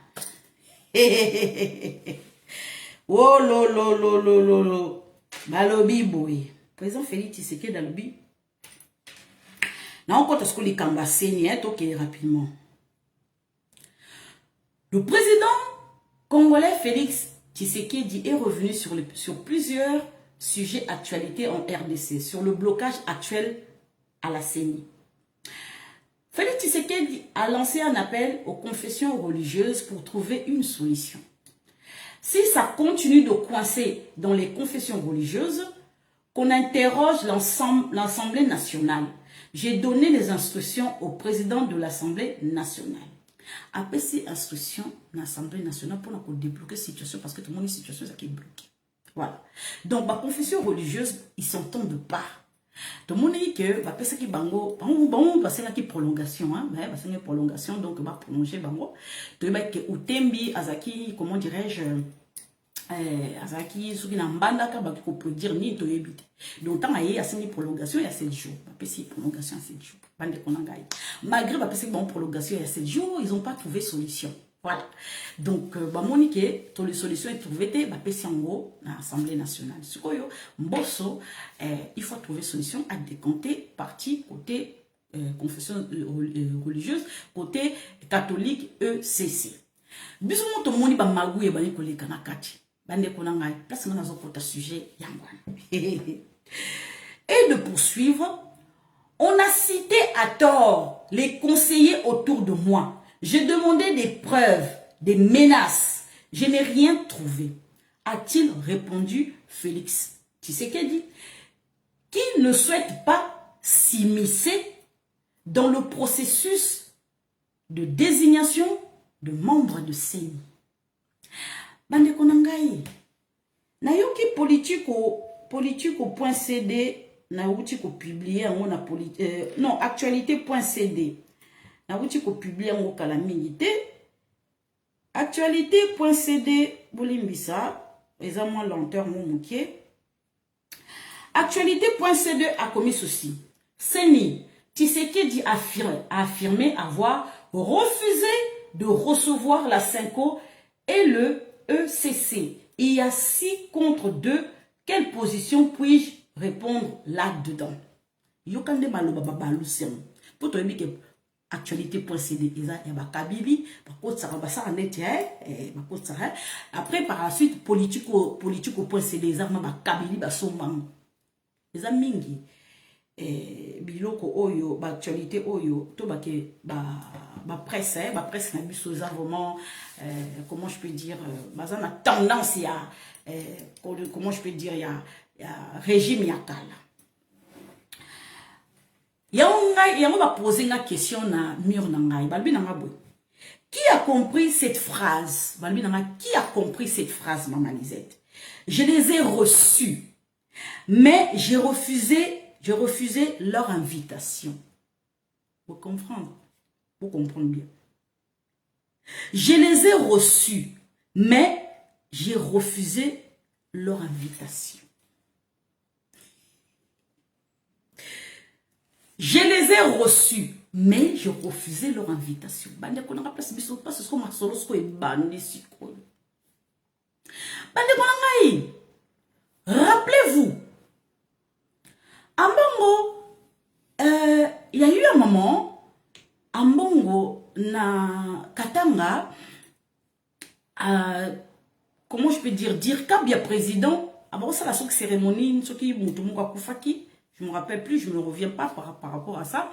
Oh lo. Balobi boye. Président Félix Tshisekedi dans le bi. Non, quand est-ce que les cambassés ok, rapidement. Le président congolais Félix Tshisekedi est revenu sur plusieurs sujets d'actualité en RDC, sur le blocage actuel à la CENI. Félix Tshisekedi a lancé un appel aux confessions religieuses pour trouver une solution. Si ça continue de coincer dans les confessions religieuses, qu'on interroge l'Assemblée nationale. J'ai donné les instructions au président de l'Assemblée nationale. Après ces instructions, l'Assemblée nationale pour débloquer la situation parce que tout le monde a une situation qui est bloquée. Voilà. Donc, la confession religieuse, ils s'entendent pas. Tout le monde dit que va passer qui bango, bon passer là qui prolongation, hein, mais passer une prolongation donc va prolonger bango. Tu vois que utembi azaki, comment dirais-je, azaki soki na mbanda ka ba ko produire ni to yebite. Donc tant aye assez une prolongation il y a 7 jours. Va passer prolongation 7 jours. Bande konangai. Malgré va passer bon prolongation il y a 7 jours, ils ont pas trouvé solution. Voilà. Donc, bah, monique, toutes les solutions sont trouvées, bah, en l'Assemblée nationale. Il faut trouver solution à décompter parti côté confession religieuse, côté catholique ECC. Bisous, tout le monde, bah, magou et bah, les collègues kanakati. Bande konangai, place na zo kota sujet yangwan. Et de poursuivre, on a cité à tort les conseillers autour de moi. J'ai demandé des preuves, des menaces. Je n'ai rien trouvé. A-t-il répondu Félix Tshisekedi, qui ne souhaite pas s'immiscer dans le processus de désignation de membres de CENI. Bande konangai. Nayoki politico.cd nayoki ko publier non actualité.cd. Naouti ko publier en calamité. Actualité.cd bolimbisa, les moins lenteur mon moukier. Actualité.cd a commis ceci. CENI Tshisekedi a affirmé avoir refusé de recevoir la Cinco et le ECC. Il y a 6 contre 2. Quelle position puis-je répondre là-dedans? Yokande maloba babalusem. Pour te dire que actualité.cd il y a kabili après par la suite politico.cd ils ont kabili basombango les mingi biloko oyo ba actualité oyo to ba ke ba presse na biso za vraiment comment je peux dire bazana tendance ya comment je peux dire ya régime ya kala. Il y a posé une question na mur nangai. Qui a compris cette phrase? Qui a compris cette phrase, Maman Lisette? Je les ai reçus, mais j'ai refusé leur invitation. Vous comprenez? Vous comprenez bien. Je les ai reçus, mais j'ai refusé leur invitation. Je les ai reçus, mais je refusais leur invitation. Rappelez-vous, Ambongo, il y a eu un moment, Ambongo, na Katanga, comment je peux dire Kabia président, avant ça, la cérémonie, ce qui Koufaki. Je ne me rappelle plus, je ne me reviens pas par rapport à ça.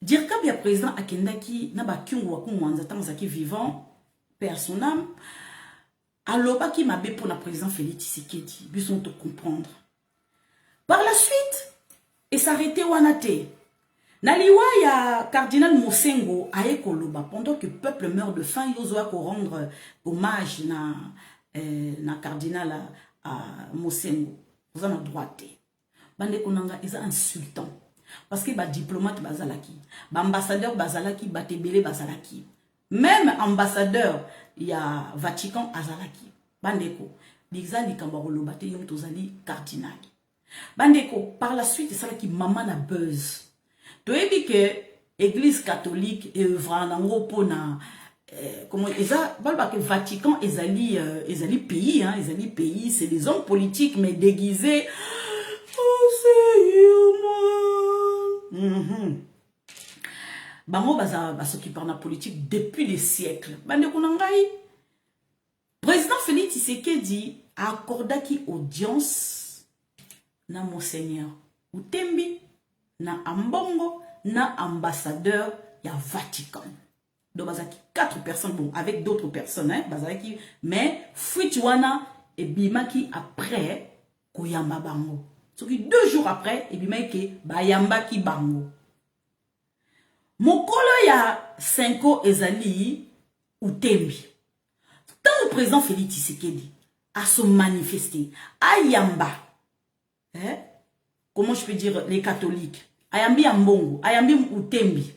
Dire qu'il y a président Akendaki, Naba Kyungu Wakumwanza, Tamzaki vivant, père son âme, alors qui m'a bé pour la président Félix Tshisekedi, ils sont te comprendre. Par la suite, et s'arrêter Wanate. Naliwa ya cardinal Mosengo a Ekoloba, pendant que le peuple meurt de faim, il doit rendre hommage na cardinal Mosengo. Vous en avez droite. Bande konanga est insultant parce que ba diplomate bazalaki, ba ambassadeur bazalaki, ba tebele bazalaki, même ambassadeur il y a Vatican azalaki. Bandeko bizali kambarolo bate yom tozali cardinal. Bandeko par la suite ça qui maman na buzz. To ebi que église catholique et œuvranango pona comment eza balba que Vatican ezali pays hein, ezali pays, c'est des hommes politiques mais déguisés. Bango baza s'occupe par la politique depuis des siècles. Bande konangai. Président Félix Tshisekedi a accordé audience na Monseigneur Utembi na Ambongo na ambassadeur ya Vatican. Donc bazaki 4 personnes, bon, avec d'autres personnes, hein, bazaki, mais fuite wana et bimaki après koyamba bango. So ki 2 jours après et bimaki bayamba ki bango. Mokolo ya 5 ezali utembi. Tant le président Félix Tshisekedi a se manifesté, ayamba, hein? Comment je peux dire les catholiques, ayambi ambongo, ayambi utembi.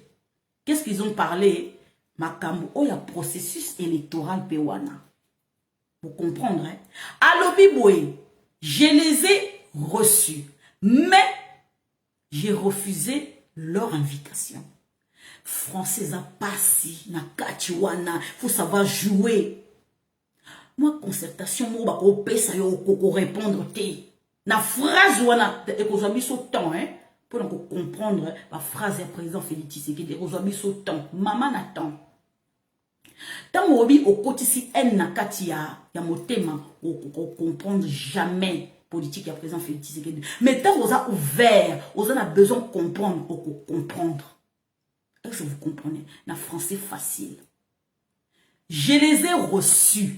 Qu'est-ce qu'ils ont parlé? Makambo, oh, il y a processus électoral pewana. Pour comprendre, hein? Alobi boye, je les ai reçus, mais j'ai refusé leur invitation. Français a passé, na kachiwana, faut savoir jouer. Moi, concertation, moi, ko pesa yo ko répondre te. Na phrase wana, et qu'on soit mis au temps, hein, pour comprendre la phrase du président Félix Tshisekedi, qu'on soit mis au temps. Maman n'attend. Tant que au quotidien en nakati ya motema, on comprendre jamais politique ya président Félix Tshisekedi. Mais tant qu'on a ouvert, on a besoin de comprendre, on comprendre. Est-ce que vous comprenez? Na français facile. Je les ai reçus.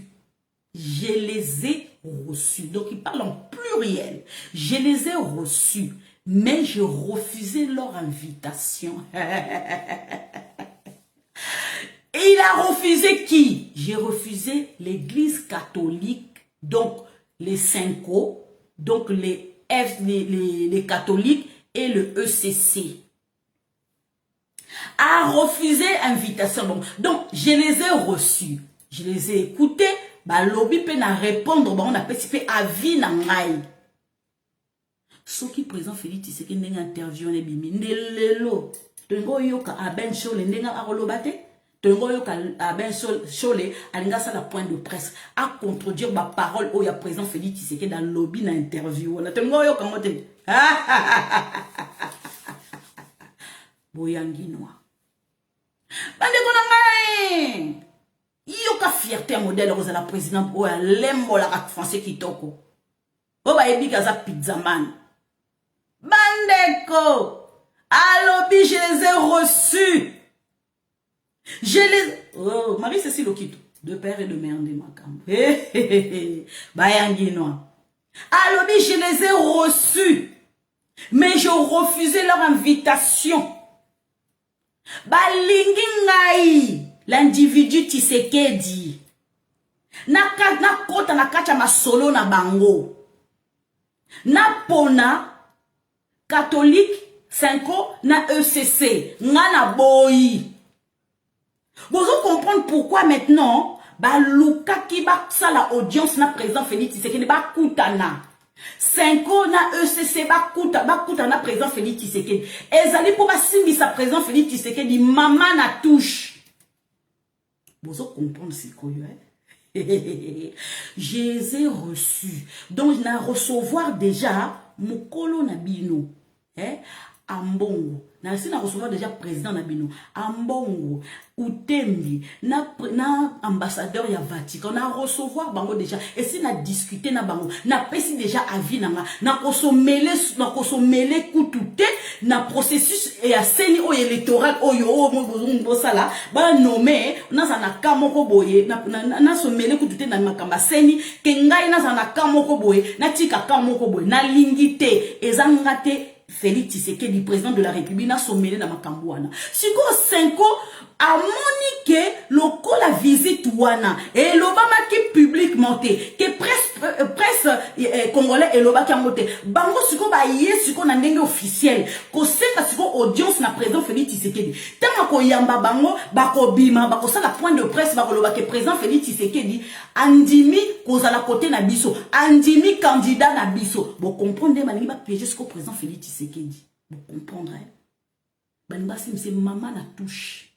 Je les ai reçus. Donc, il parle en pluriel. Je les ai reçus, mais j'ai refusé leur invitation. Et il a refusé qui? J'ai refusé l'église catholique, donc les Cinco, donc les catholiques et le ECC. A refusé invitation. Donc, je les ai reçus. Je les ai écoutés. Bah, lobby peut na répondre, bah, on a participé à vie na ngai. Ce qui présent Félix Tshisekedi n'est interview ne bimi nelelo. Tengo yoka aben chole ndenga arolobate. Tengo yoka aben chole alinga sa la point de presse à contredire ma parole au ya présent Félix Tshisekedi dans lobby na interview. On a tengo yoka mote. Boyangi noa. Bande kona ngai. Yoka fierté modèle aux la présidente ou à lembo la français qui toko. O ba ebi kaza pizza man. Bandeko. Alobi, je les ai reçus. Je les... Oh, Marie-Cécile Okito. De père et de mère de Makam. Bayangi noa. Alobi, je les ai reçus. Mais je refusais leur invitation. Balingi ngai. L'individu Tshisekedi. Na kota na kacha masolo na bango. Na pona catholique 5 na ECC. Ngana boyi. Vous allez comprendre pourquoi maintenant ba luka ki ba sa la audience na président Félix Tshisekedi ba kutana. 5 na ECC ba kutana président Félix Tshisekedi. Ezali pour ba simbi sa président Félix Tshisekedi mama na touche. Vous allez comprendre ce qu'il y a. Je les ai reçus. Donc, je vais recevoir déjà Mokolo Nabino. Ambongo. Je vais recevoir déjà président Nabino. Ambongo. Utembi. Na ambassadeur ya Vatican. On a recevoir bango déjà. Et si on a discuté na bango. Na pesi déjà avis nanga. Na kosomele kutute. Na processus et à seni o électoral o yo mo sala ba nommé na sana kamoko boye na somele kutute na makamba seni ke ngai na sana kamoko boye na tika kamoko boye na lingite ezangate Félix Tshisekedi président de la République na somele na makambo wana siko 5 a monique loko la visite wana et l'obama qui publiquement que presse congolais et l'obama qui monté bango siko ba siko na ndenge officiel ko seka siko audience na président Félix Tshisekedi tanga ko yamba bango bako bima bako sala point de presse bako loba que président Félix Tshisekedi andimi kozala côté na biso andimi candidat na biso bon comprendre maningi ba piéger siko président Félix Tshisekedi bon comprendre baninga c'est maman la touche.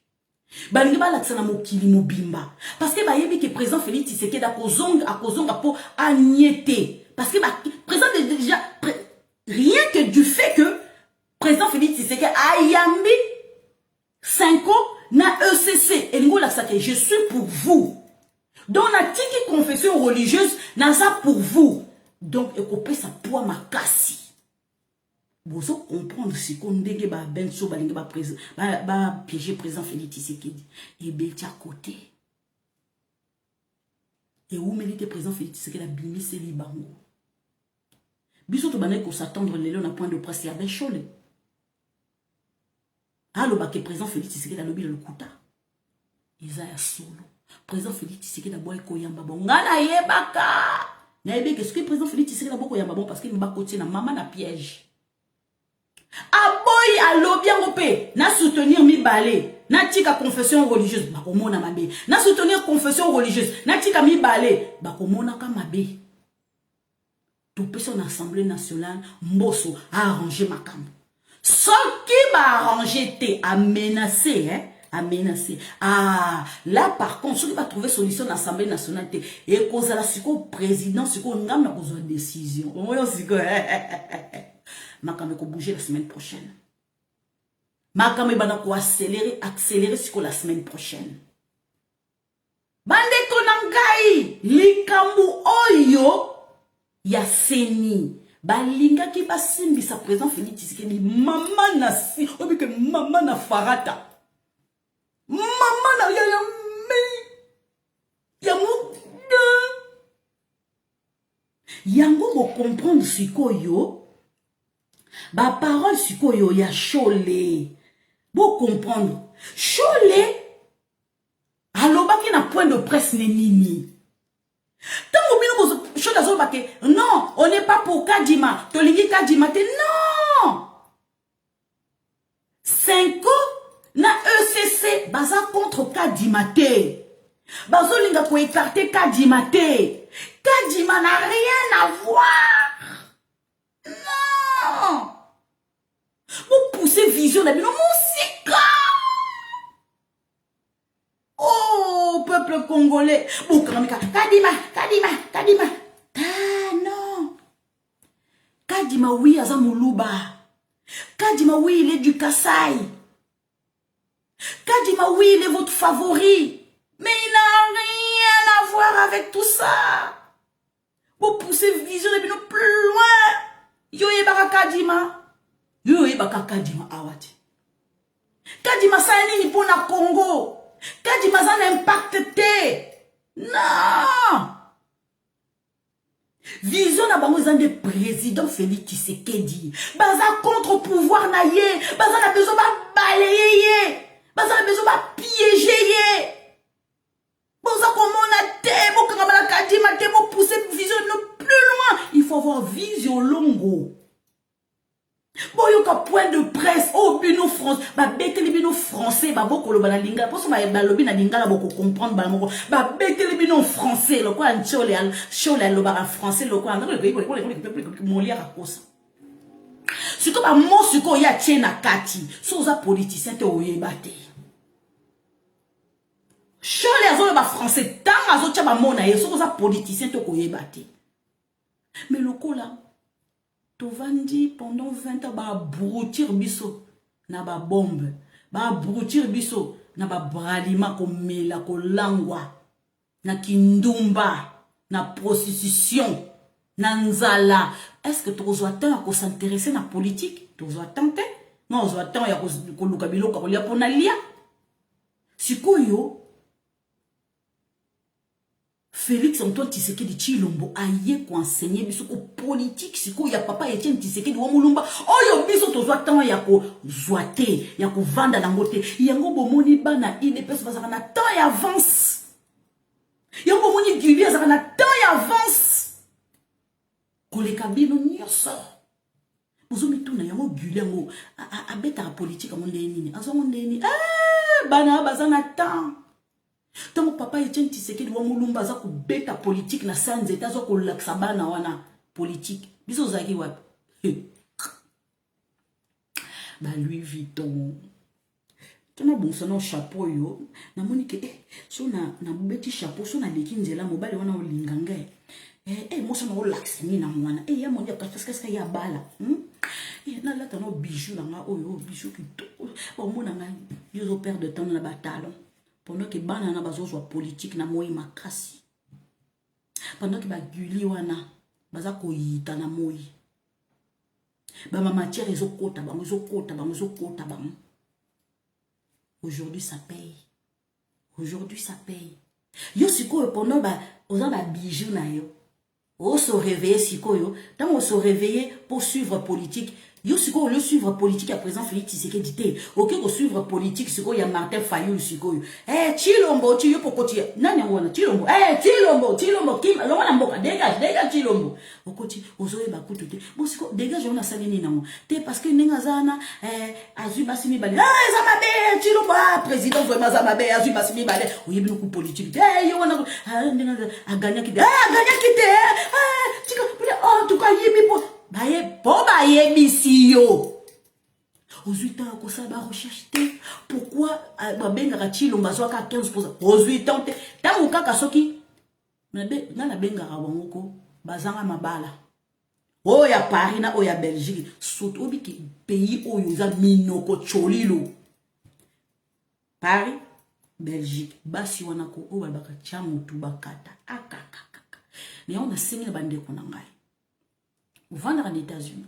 Balingi ba laksana mokili mobimba parce que bayebi que président Félix Tshisekedi a kozonga pour agnéter parce que président déjà rien que du fait que président Félix Tshisekedi a yambi 5 na ECC et ngo laksaka je suis pour vous donc na tiki confession religieuse na ça pour vous donc ekope sa poids makasi Bozo comprendre si qu'on ndenge ba benso ba linga ba président ba piéger président Félix Tshisekedi et beti à côté. Et où mérite président Félix Tshisekedi a bimi c'est libango. Biso to banay ko s'attendre lelo na point de presse ya ben chole. Allo ba ke président Félix Tshisekedi a lobi le kuta. Isaiah solo. Président Félix Tshisekedi a boy ko yamba bon ngana yebaka. Na yebe que ce que président Félix Tshisekedi a boy ko yamba bon parce qu'il m'a côté na maman na piège. Aboy a lobiango pe na soutenir mi balé na tika confession religieuse bakomona mabe na soutenir confession religieuse na tika mi balé bakomona ka mabe tout personne assemblée nationale mbosso a arrangé makambo ce qui va arranger te a menacé ah là par contre ceux qui va trouver solution dans l'assemblée nationale te et cause la siko président siko ngam na cause décision oyo siko Makame ko bouger la semaine prochaine. Makame bana ko accélérer sur la semaine prochaine. Bande konangai likambu oyo ya seni. Balinga ki basimbi sa président Félix Tshisekedi mama na si obi que mama na farata. Mama na ya me ya mo yango ko comprendre sikoyo. Ba parole sikoyo ya Chole. Vous comprendre. Chole alobaki na point de presse ne nini. Tant ou bien Chole azobaki non, on n'est pas pour Kadima. Tolingi Kadima te non. 5 na ECC baza contre Kadima te. Bazolinga ko écarter Kadima te. Kadima n'a rien à voir. Non. Vous poussez vision de nos musiques. Oh, peuple congolais. Vous Kadima. Ah non. Kadima, oui, Azamoulouba. Kadima, oui, il est du Kassai. Kadima, oui, il est votre favori. Mais il n'a rien à voir avec tout ça. Vous poussez vision de nous plus loin. Yo yebaka Kadima. Yo yebaka Kadima awati. Kadima sa nini pona Congo. Kadima sa n'impact te. Non. Vision na bango zande président Félix Tshisekedi. Baza contre pouvoir na ye. Baza na besoin ba balayer ye. Baza na besoin ba piéger ye. Baza komona te. Bo kangaba la Kadima te. Bo pousser vision no plus loin. Il faut avoir vision longo. Boyoka point de presse. Oh, bino France. Ba bete li bino français. Ba boko lo bana lingala. Poso ba lobi na lingala boko comprendre ba moko. Ba bete li bino français. Lo kwa nchole lo ba français. Lo kwa molia rakosa. Siko ba mo siko ya tchena kati. Soza politicien te oyebate. Chole azo ba français. Tant azo tcha ba mona ye. Soza politicien te oyebate. Mais le coup là, Tovandi pendant 20 ans, ba broutir biso na ba bombe, ba broutir biso na ba bralima ko mela ko langwa, na kindumba, na prostitution, na nzala. Est-ce que tu as temps à s'intéresser à la politique? Tu as temps? Non, tu as temps à koluka biloko ko lia pona lia. Sikoyo Félix Antoine Tshisekedi Chilombo aye ko enseigner biso ko politique siko ya papa Etienne Tshisekedi wa mulumba oyo biso tozwa temps ya ko zoate ya ko vanda na ngote yango bomoni bana ine pesa bazaka na temps ya avance yango bomoni Guli azaka na temps ya avance koleka bino nyonso bozomi tuna yango Guli yango abeta politique amonde nini azonde nini bana bazana temps. Tant papa Etienne Tshisekedi wa mulumba za ko beta politique na sanze tazo ko laksaba na wana politique biso zaki wapi ba Louis Vuitton tona bon sono chapeau yo na monike so na beti chapeau so na leki nzela mobale wana olinganga mo so na relax ni na mwana ya monia parce que ya bala na la tano bijou la nga oyo bijou ki to ba mona nga yo perdre de temps na ba talon. Pendant que banana bazozwa politique na moi makasi. Pendant que ba Guli wana baza koyita na moi. Ba ma matière ils ont kota bam, ils ont kota bam, ils ont kota bam. Aujourd'hui ça paye. Aujourd'hui ça paye. Yo siko pendant ba oza ba bijou na yo. O se réveiller siko yo, tant on se réveiller pour suivre politique. Yo siko le suivre politique à présent Félix Tshisekedi dit OK ko suivre politique siko ya Martin Fayulu siko yo. Chilombo ti yo poko ti. Nani ngona Chilombo. Chilombo kim lo wana mboka dégage Chilombo. Okoti ozoye ba kutu te. Bon siko dégage on a salini nango. Te parce que ninga zana azui basimi bale. Ça m'a bé Chilombo président vraiment ça m'a bé azui basimi bale. Oyebi ku politique. Yo wana ninga a gagner kite. Gagner kite. Tika en tout cas yebi po baye boba yebisi yo. Ozuita ko sa ba recherche te. Pourquoi ba benga Chilombo azwaka 15%? Ozuita te. Tango kaka soki na benga rabongoko bazanga mabala. Oya Paris na oya Belgique. Surtout obi ki pays oyo za minoko cholilo. Paris, Belgique, basi wana ko o baka chamu tu bakata. Akaka. Mais on a signé la bande qu'on a ngai. Ou vendre aux États-Unis.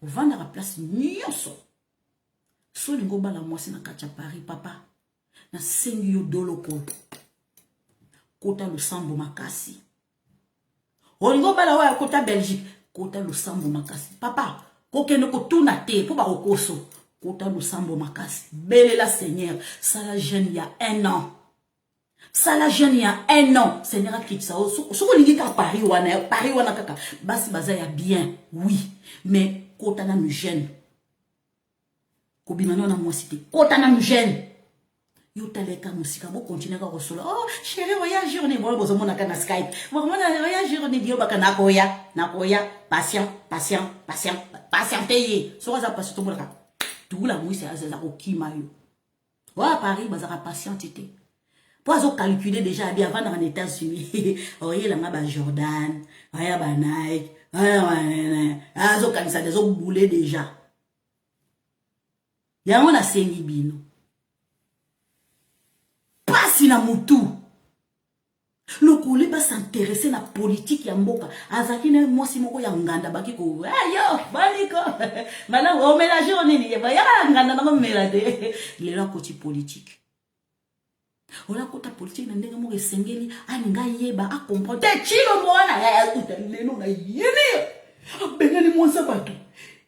Ou vendre à place nyonso. So lingo bala mwasi na kacha Paris papa. Na sengi yo doloko. Kota Lusambo makasi. O lingo bala wa kota Belgique. Kota Lusambo makasi. Papa, koke no ko tuna te po ba okoso. Kota Lusambo makasi. Bele la Seigneur, ça la jeune il y a 1 an. Ça la jeune il y a 1 an. Seigneur a quitté ça. So ko lingi ka Paris wana kaka. Basi baza ya bien, oui, mais kota na mu jeune. Ko bimano na mwasi te. Kota na mu jeune. Yo taleka musika bo continuer ka resolo. Oh, chérie, voyage journée bon bozo mona kana Skype. Bon mona voyage journée dio baka nakoya, patienter. So za patient to bolaka. Tout la mwisi azaza okima yo. Wa Paris bazaka patienter. Pour avoir calculé déjà bien avant dans les États-Unis. Oye la ba Jordan, oya ba Nike, azo kanisa des autres boulé déjà. Ya on a sengi bino. Pasi na mutu. Le collègue va s'intéresser à la politique ya mboka. Azakine mwasi moko ya nganda baki ko. Yo, baliko. Maintenant on mélange on est ya nganda na melade. Les là côté politique. Ola kota politique na ndenge moko esengeli aninga yeba a comprendre te Chilombo wana ya utalelo na yene abengani mwanza bato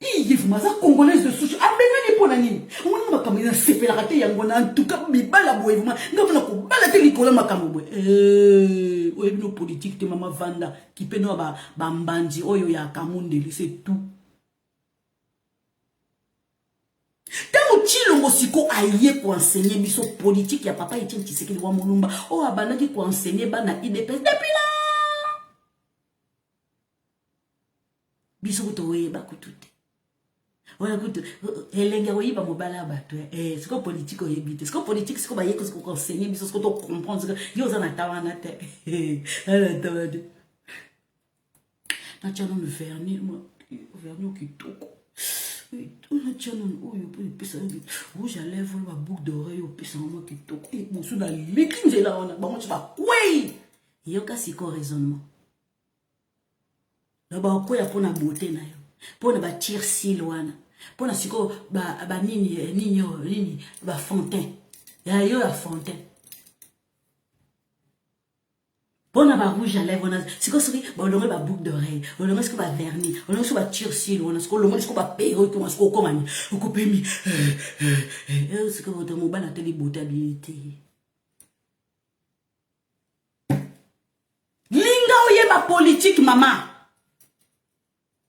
iyifu maza congolaise de souche abengani pona nini ngona makamina sepela kate yango na en tout cas bibala boye vraiment ngabona ko bala te likola makambo boye oyebino politique te mama vanda ki peno ba mbandi oyo ya kamundeli c'est tout. Chilombo siko aye ko enseigner biso politique ya papa Etienne Tshisekedi wa Mulumba o abanaki ko enseigner bana IDPS depuis là biso to we ba kutute wala kutu elenga oyiba mobala bato siko politique oyebite siko politique siko baye ko enseigner biso siko to comprendre yo za na tawana te ala tawade na chano le vernis kitoko. On a tient on rouge à lèvres la boucle d'oreille au pisse en moi qui toque et mon sous la l'église là on a bon tu vas oui yo ka siko raisonnement là ba ko ya pona beauté na yo pona ba tir silwana pona siko ba nini ba fontaine ya yo ya fontaine on a ba rouge à lèvres, on a c'est quoi ça on a ba boucle d'oreille, on a ce que ba vernis, on a ce que ba tircil, on a ce que ba perruque, on a ce que comment on coupe mi ce que votre mobile a telle beauté. Linga oye ba politique maman.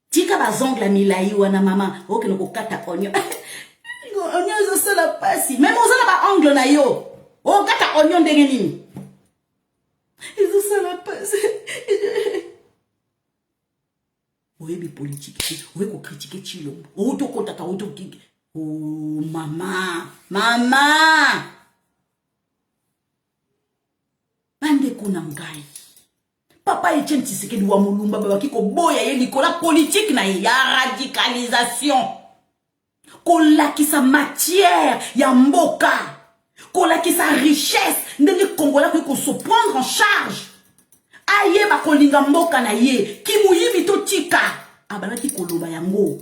Tika ba zongle milai wana maman, OK no ko kata onyo. Onyo zo sala pasi, même on ba ongle na yo. O kata onyo ndenge nini? Ils ont ça la passe. Oui, mais politique. Oui, qu'on critique Chilombo. Oh, to kontata, oh, to kik. Oh, maman. Bande konangai. Papa Etienne Tshisekedi wa Mulumba babaki ko boya ye Nicolas politique na ya radicalisation. Kola ki sa matière ya mboka. Kola ki sa richesse. Ndenge Congolais ko se prendre en charge. Aye ba kolinga mboka na ye. Ki muyibi to tika. Abanaki koloba yango.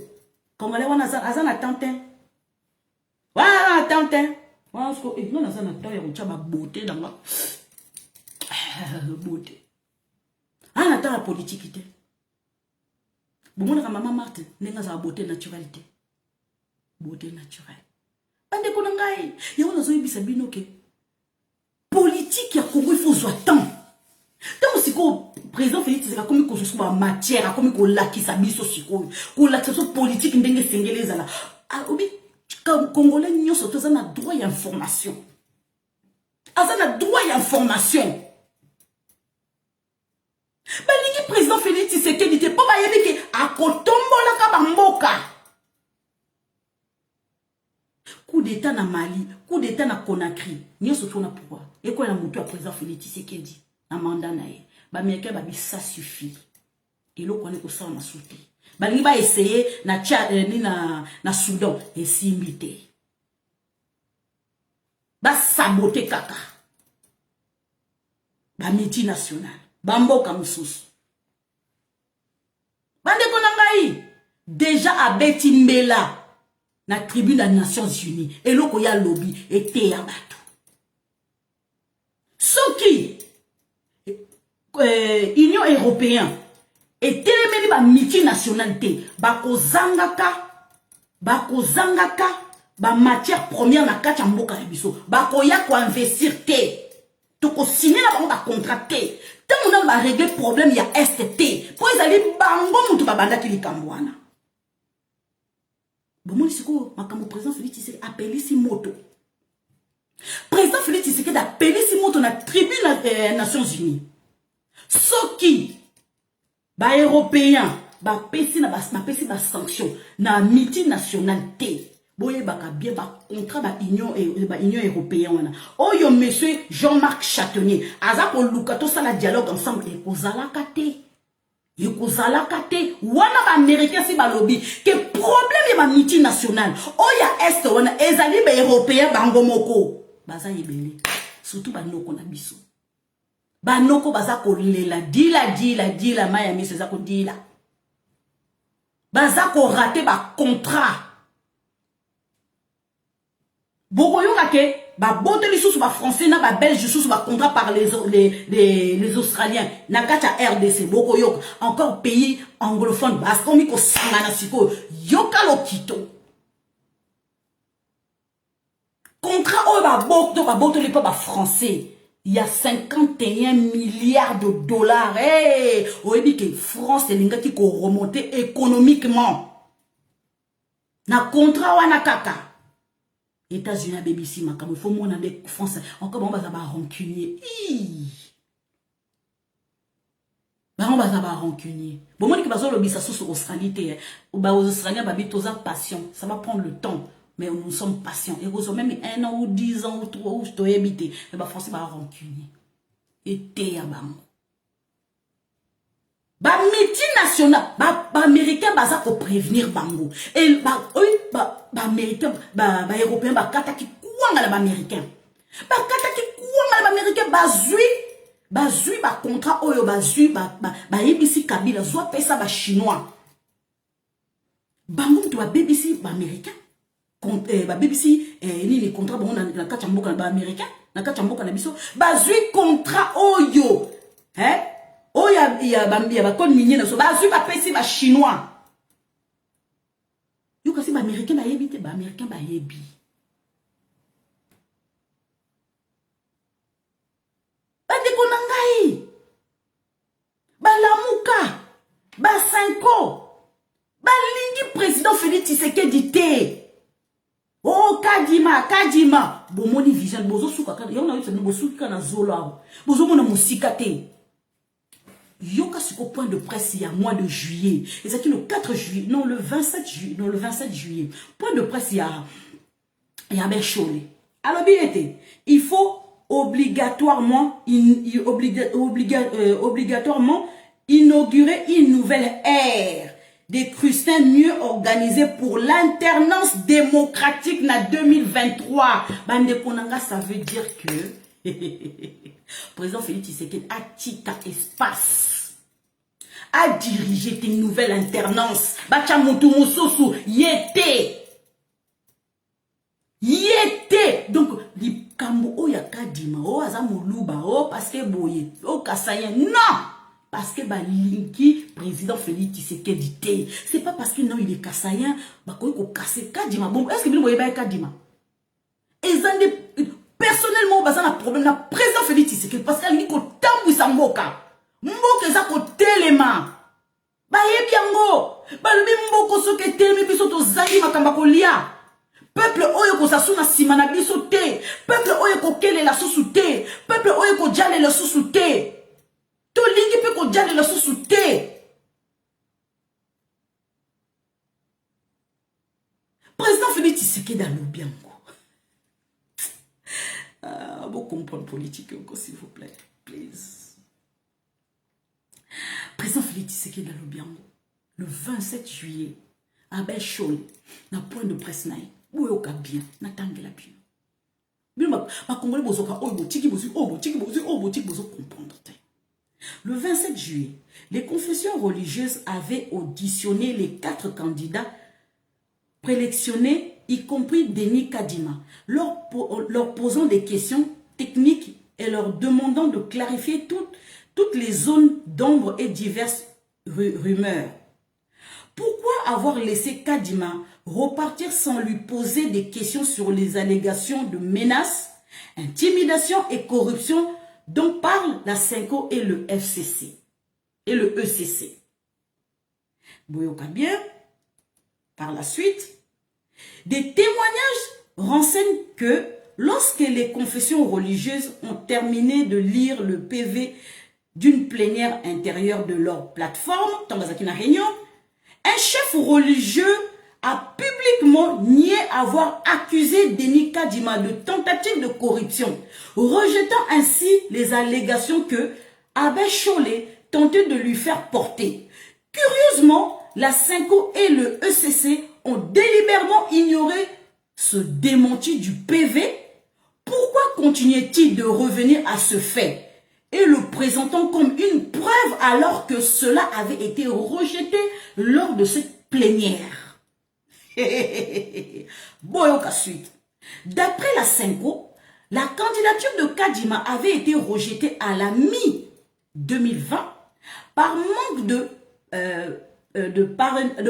Congolais, on a un attentin. Voilà, attentin. Voilà, ce que, non, on a un attentin, il y a une beauté dans la beauté. On attend la politique. Bon, on a maman Marthe, on a la beauté naturelle. Beauté naturelle. Ande konangai, il y a un autre sabino que politique ya Congo il faut soit temps. Donc si ko président Félix c'est comme ko so ba matière, comme ko lakisa biso siko, ko lakisa politique ndenge sengeleza la. Ah obi Congolais nyoso to na droit à information. Azana droit à information. Balingi président Félix Tshisekedi te po ba yebi ke akotombola ka bamboka. Coup d'état na Mali, coup d'état na Conakry. N'y a surtout na pourquoi. Et quoi la moutou à président Félix Tshisekedi na mandat na ye. Ba américain ba bi ça suffit. Et l'eau connaît ko ça na souté. Ba li ba essayer na Tchad ni na Soudan et simbité. Ba saboter kaka. Ba multinational. Ba mboka mususu. Bande konangai déjà à Betimbela. Na tribune des Nations Unies et loko ya lobby était ya bato soki Union Européenne et telemeli ba multinationalité bakozangaka ba matière première na kati ya mboka ya biso bakoya ko investir te to ko signer na bango ba contrat te tant on va régler problème ya STT pour ezali bango mutu babanda ki likambwana. Bon, moi, je suis président Félix Tshisekedi appelé si moto. Président Félix Tshisekedi appelé si moto na tribune des Nations Unies. Ce qui, ba européen, ba pesi na sanction, na multinationalité. Boye baka bien ba contrat ba Union européenne. Oh yo monsieur Jean-Marc Châtonnier, aza ko lukato sala dialogue ensemble et kozala kate. Yekozala kate wana ba américain si ba lobby que problème ya ba multinational oya est wana ezali ba européen bango moko baza yebele surtout ba noko na biso ba noko baza ko lela dila maya miso za ko dila baza ko rater ba contrat boko yoka ke ba bote les sous ba français na ba belge sous ba contrat par les australiens na kata RDC boko yok encore pays anglophone parce qu'on mi ko sangana siko yoka lokito contrat o ba bote les pas français il y a 51 milliards de dollars eh oyebi ke France elinga ki ko remonter économiquement na contrat wana kaka États-Unis, BBC, il faut mon avec France. Encore, on va avoir rancunier. On va avoir rancunier. Bon, moi, je vais le bisa sur Australie. Aux Australiens, ils ont patient. Ça va prendre le temps. Mais nous sommes patients. Et vous avez même 1 an ou 10 ans ou 3 ans où je dois habiter. Mais les Français vont rancunier. Et t'es à bango. Ba multinational, ba américain baza ko prévenir bango. Et ba américain, ba européen ba kata ki kuanga la ba américain. Ba kata ki kuanga la ba américain ba zui ba contrat oyo ba zui ba ABC Kabila zo pesa ba chinois. Bango to ba BBC ba américain. Ba BBC ni les contrats bon na kata mboka ba américain, na kata mboka na biso ba zui contrat oyo. Hein? Oh, il y a ba code minier na so ba zu ba pesi ba chinois. Yo kasi ba américain ba yebi te ba américain ba yebi. Ba de konangai. Ba lamuka. Ba Sanko. Ba lingi président Félix Tshisekedi te. Oh Kadima. Bo moni vision bozo suka ka. Yo na yo tse bo suka na zola. Bozo mona musika te. Yoka sur au point de presse il y a mois de juillet. Et c'est le 4 juillet, non le 27 juillet, non le 27 juillet. Point de presse il y a Bercholé. Alors bien été, il faut obligatoirement inaugurer une nouvelle ère des Christiens mieux organisés pour l'alternance démocratique na 2023. Bande Konanga, ça veut dire que président Félix Tshisekedi a tika espace. à diriger tes nouvelles alternances. Bacha mutu mususu yete. Yete. Donc, li kambo o ya kadima o aza moluba o parce que boye o kasaya. Non! Parce que linki président Félix Tshisekedi te. C'est pas parce que non il est kassayen, bah ko kasser kadima. Bon, est-ce que vous voyez pas kadima? Et ça personnellement, bah ça a un problème na président Félix Tshisekedi parce qu'il dit ko tambu sa mboka. Mboka za ko telema. Ba yebi yango. Ba lobi mboko soke telemi biso to zali makamba ko lia. Peuple oyo ko sasu na sima na biso te. Peuple oyo ko kele la susu te. Peuple oyo ko jale la susu te. To lingi pe ko jale la susu te. Président Félix Tshisekedi a lobi yango. Vous comprenez politique encore s'il vous plaît, please. Président Félix Tshisekedi a lobi yango. Le 27 juillet, à Belchol, na point de presse naï. Où est bien, na tangela bien. Le 27 juillet, les confessions religieuses avaient auditionné les 4 candidats présélectionnés, y compris Denis Kadima, leur posant des questions techniques et leur demandant de clarifier toutes les zones d'ombre et diverses rumeurs. Pourquoi avoir laissé Kadima repartir sans lui poser des questions sur les allégations de menaces, intimidation et corruption dont parlent la CENCO et le FCC et le ECC? Boyoka bien, par la suite, des témoignages renseignent que lorsque les confessions religieuses ont terminé de lire le PV d'une plénière intérieure de leur plateforme, un chef religieux a publiquement nié avoir accusé Denis Kadima de tentative de corruption, rejetant ainsi les allégations que Abbé Cholé tentait de lui faire porter. Curieusement, la CENCO et le ECC ont délibérément ignoré ce démenti du PV. Pourquoi continuait-il de revenir à ce fait et le présentant comme une preuve alors que cela avait été rejeté lors de cette plénière? Boyoka suite. D'après la CENCO, la candidature de Kadima avait été rejetée à la mi-2020 par manque de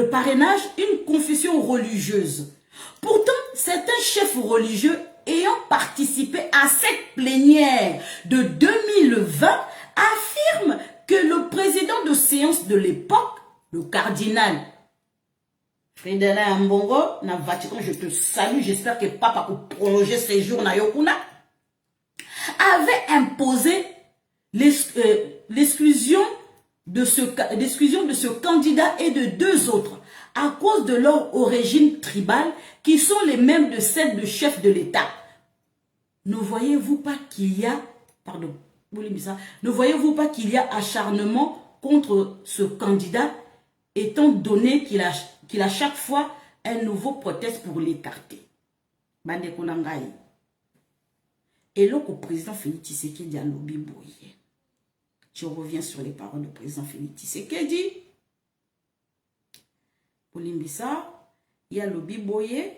parrainage, une confession religieuse. Pourtant, certains chefs religieux ayant participé à cette plénière de 2020 affirment que le président de séance de l'époque, le cardinal Frédéric Ambongo, na Vatican, je te salue, j'espère que papa pour prolonger ses jours na Yokuna, avait imposé l'exclusion de ce candidat et de 2 autres à cause de leur origine tribale qui sont les mêmes de celles de chef de l'État. Ne voyez-vous pas qu'il y a, ne voyez-vous pas qu'il y a acharnement contre ce candidat étant donné qu'il a chaque fois un nouveau prétexte pour l'écarter? Et là, le président Félix Tshisekedi a lobby boye. Je reviens sur les paroles du président Félix Tshisekedi. Bolimbisa, il y a lobby boye.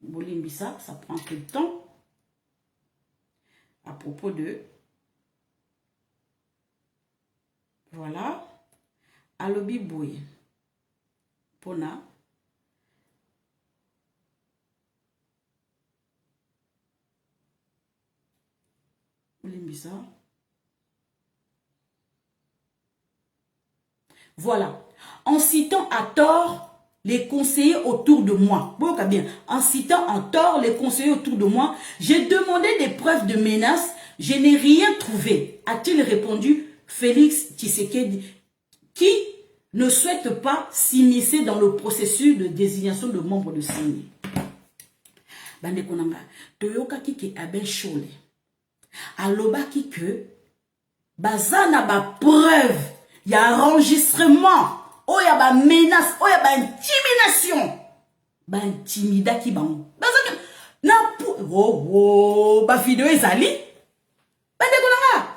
Bolimbisa, ça prend un peu de temps. À propos de... Voilà. À lobby boye. Pona. Bolimbisa. Voilà. En citant à tort les conseillers autour de moi. Bien. En citant à tort les conseillers autour de moi, j'ai demandé des preuves de menaces. Je n'ai rien trouvé. A-t-il répondu Félix Tshisekedi, qui ne souhaite pas s'immiscer dans le processus de désignation de membres de CENI. Bande konanga. Toyoka ki Abbé Cholé. Alobaki que bazana ba preuve. Il y a enregistrement, il y a des menaces, il y a des intimidations. Ba intimida ki bango. Ba vidéo ezali.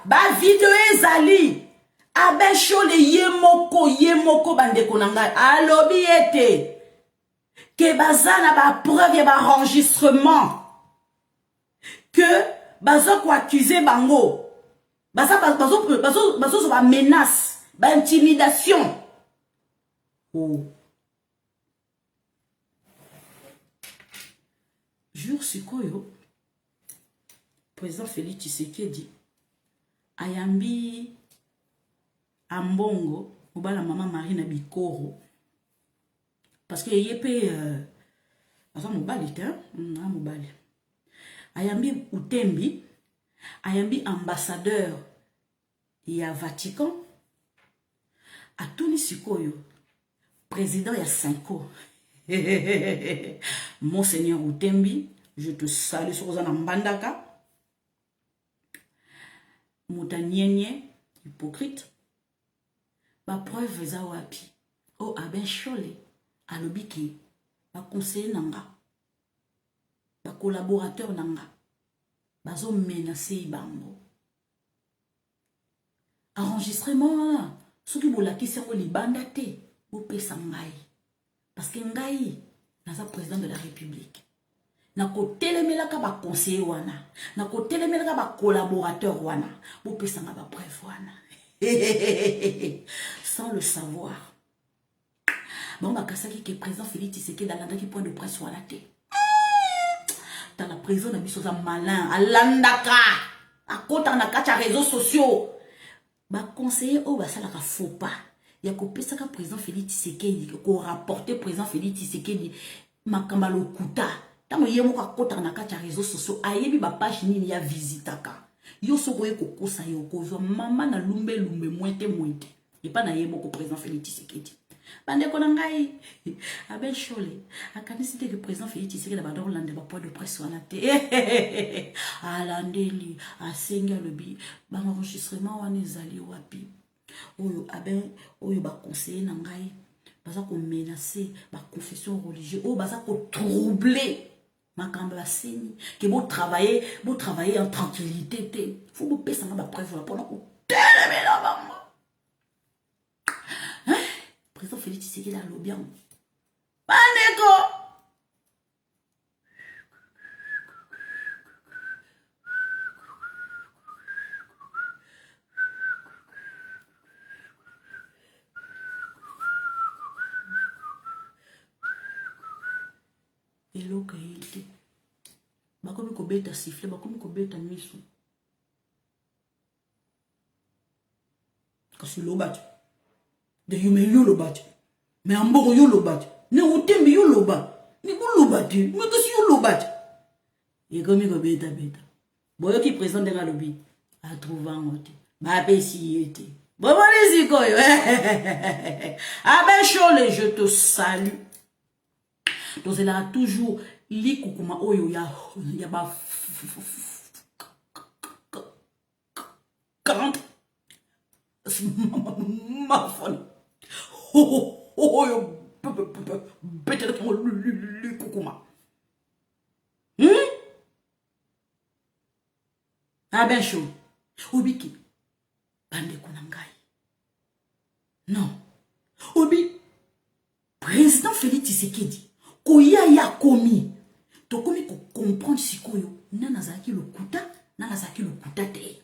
Ba vidéo ezali. Aben Chole yemoko bandeko nanga alobi ete que bazana ba preuve ba enregistrement que bazo ko accuser bango bazo ba menace ba intimidation. Oh. Jour sikoyo président Félix Tshisekedi ayambi ambongo mobala mama Marina Bikoro parce que yepe mobali te mobali ayambi Utembi ayambi ambassadeur ya Vatican atuni sikoyo président ya Senko Monseigneur Utembi, je te salue sur Ozana Mbandaka. Moutanienye, hypocrite. Ma preuve za wapi. Oh, Aben Chole, alobiki, ma conseiller nanga, ma collaborateur nanga, bazo menacé bango. Enregistrement, ce qui vous l'a qui c'est libanda te, ou pesa ngai. Parce que ngai, naza président de la République. Nako telemelaka ba conseiller wana. Nako telemelaka ba collaborateur wana. Bo pesa nga ba preuve wana. Sans le savoir. Bon bakasaki que président Félix Tshisekedi alandaki point de presse wana te. Dans la prison na biso za malin, alandaka. Akota na kati ya réseaux sociaux. Ba conseiller o basalaka faux pas. Ya kopesaka président Félix Tshisekedi ko rapporter président Félix Tshisekedi makamba lokuta tango yemo ka kota na kati ya réseaux sociaux ayebi ba page nini ya visitaka yo soko ye kokosa yo kozwa mama na lumbe mwete et pas na yemo ko président Félix Tshisekedi bande ko na ngai Aben Chole akanisi te que président Félix Tshisekedi ba dorlande ba point de presse wana te alandeli asenga lobi ba enregistrement wana ezali wapi oyo aben oyo ba conseiller na ngai baza ko menacer ba confession religieuse oyo baza ko troubler makambo ya seni que vous travailler en tranquillité te faut vous pesa na ba preuve la pona ko telemela bango président Félix Tshisekedi a lobby bandeko eloka yete bakomi kobeta sifflet bakomi kobeta miso kasi lobati de yume yo lobati me amboko yo lobati ne Utembi yo loba ni bolobati me kasi yo lobati ekomi kobeta boyo ki président de la lobby a trouvé un côté ba pesi yete boboni sikoyo Aben Chole je te salue. Donc elle a toujours li kukuma oyo ya ba 40 ma fon oyo peut-être que li kukuma Aben Chole obiki bande kuna ngai non obi président Félix Tshisekedi koya ya komi to komi ko comprendre sikoyo nana zaki lokuta te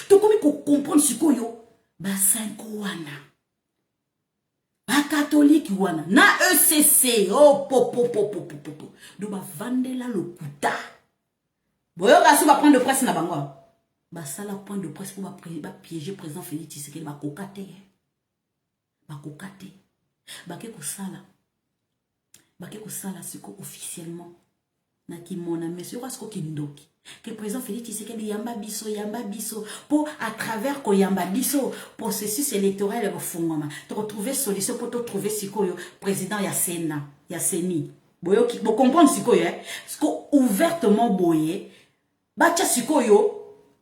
to komi ko comprendre sikoyo ba 5 wana ba catholique wana na ECC oh popo do ba vandela lokuta boyo kaso ba prendre de presse na bango ba sala point de presse pour ba piéger président Félix Tshisekedi ba kokate bake ko sala siko officiellement na ki mona monsieur rasko kindoki que président Félix Tshisekedi yamba biso pour à travers ko yamba biso processus électoral et refongama to retrouver solution pour to trouver siko yo président ya Sénat ya Seni boyo ki bo comprendre siko yo siko ouvertement boye bacha siko yo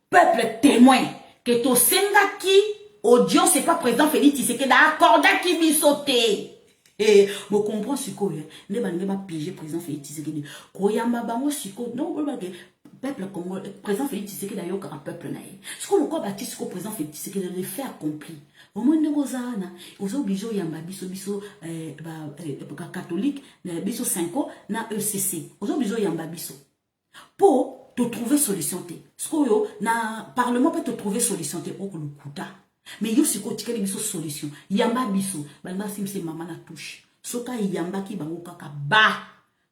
peuple témoin que to senga ki audience c'est pas président Félix Tshisekedi accorda ki bisoté. Et vous comprenez ce que ne ba piéger président Félix Tshisekedi ko yamba bango siko non ba peuple congolais, président Félix Tshisekedi d'ailleurs un peuple naïf. Ce qu'on encore bâti, ce qu'on président Félix Tshisekedi de fait accompli. Au moins de Rosana, aux obligeaux yamba biso catholique, biso 5 ans na ECC. Aux obligeaux yamba biso. Pour te trouver solution te. Ce qu'on na parlement peut te trouver solution te au le kuta. Mais yo si ko tikeli biso solution. Yamba biso, balma simse maman na touche. Soka yamba ki bango kaka ba.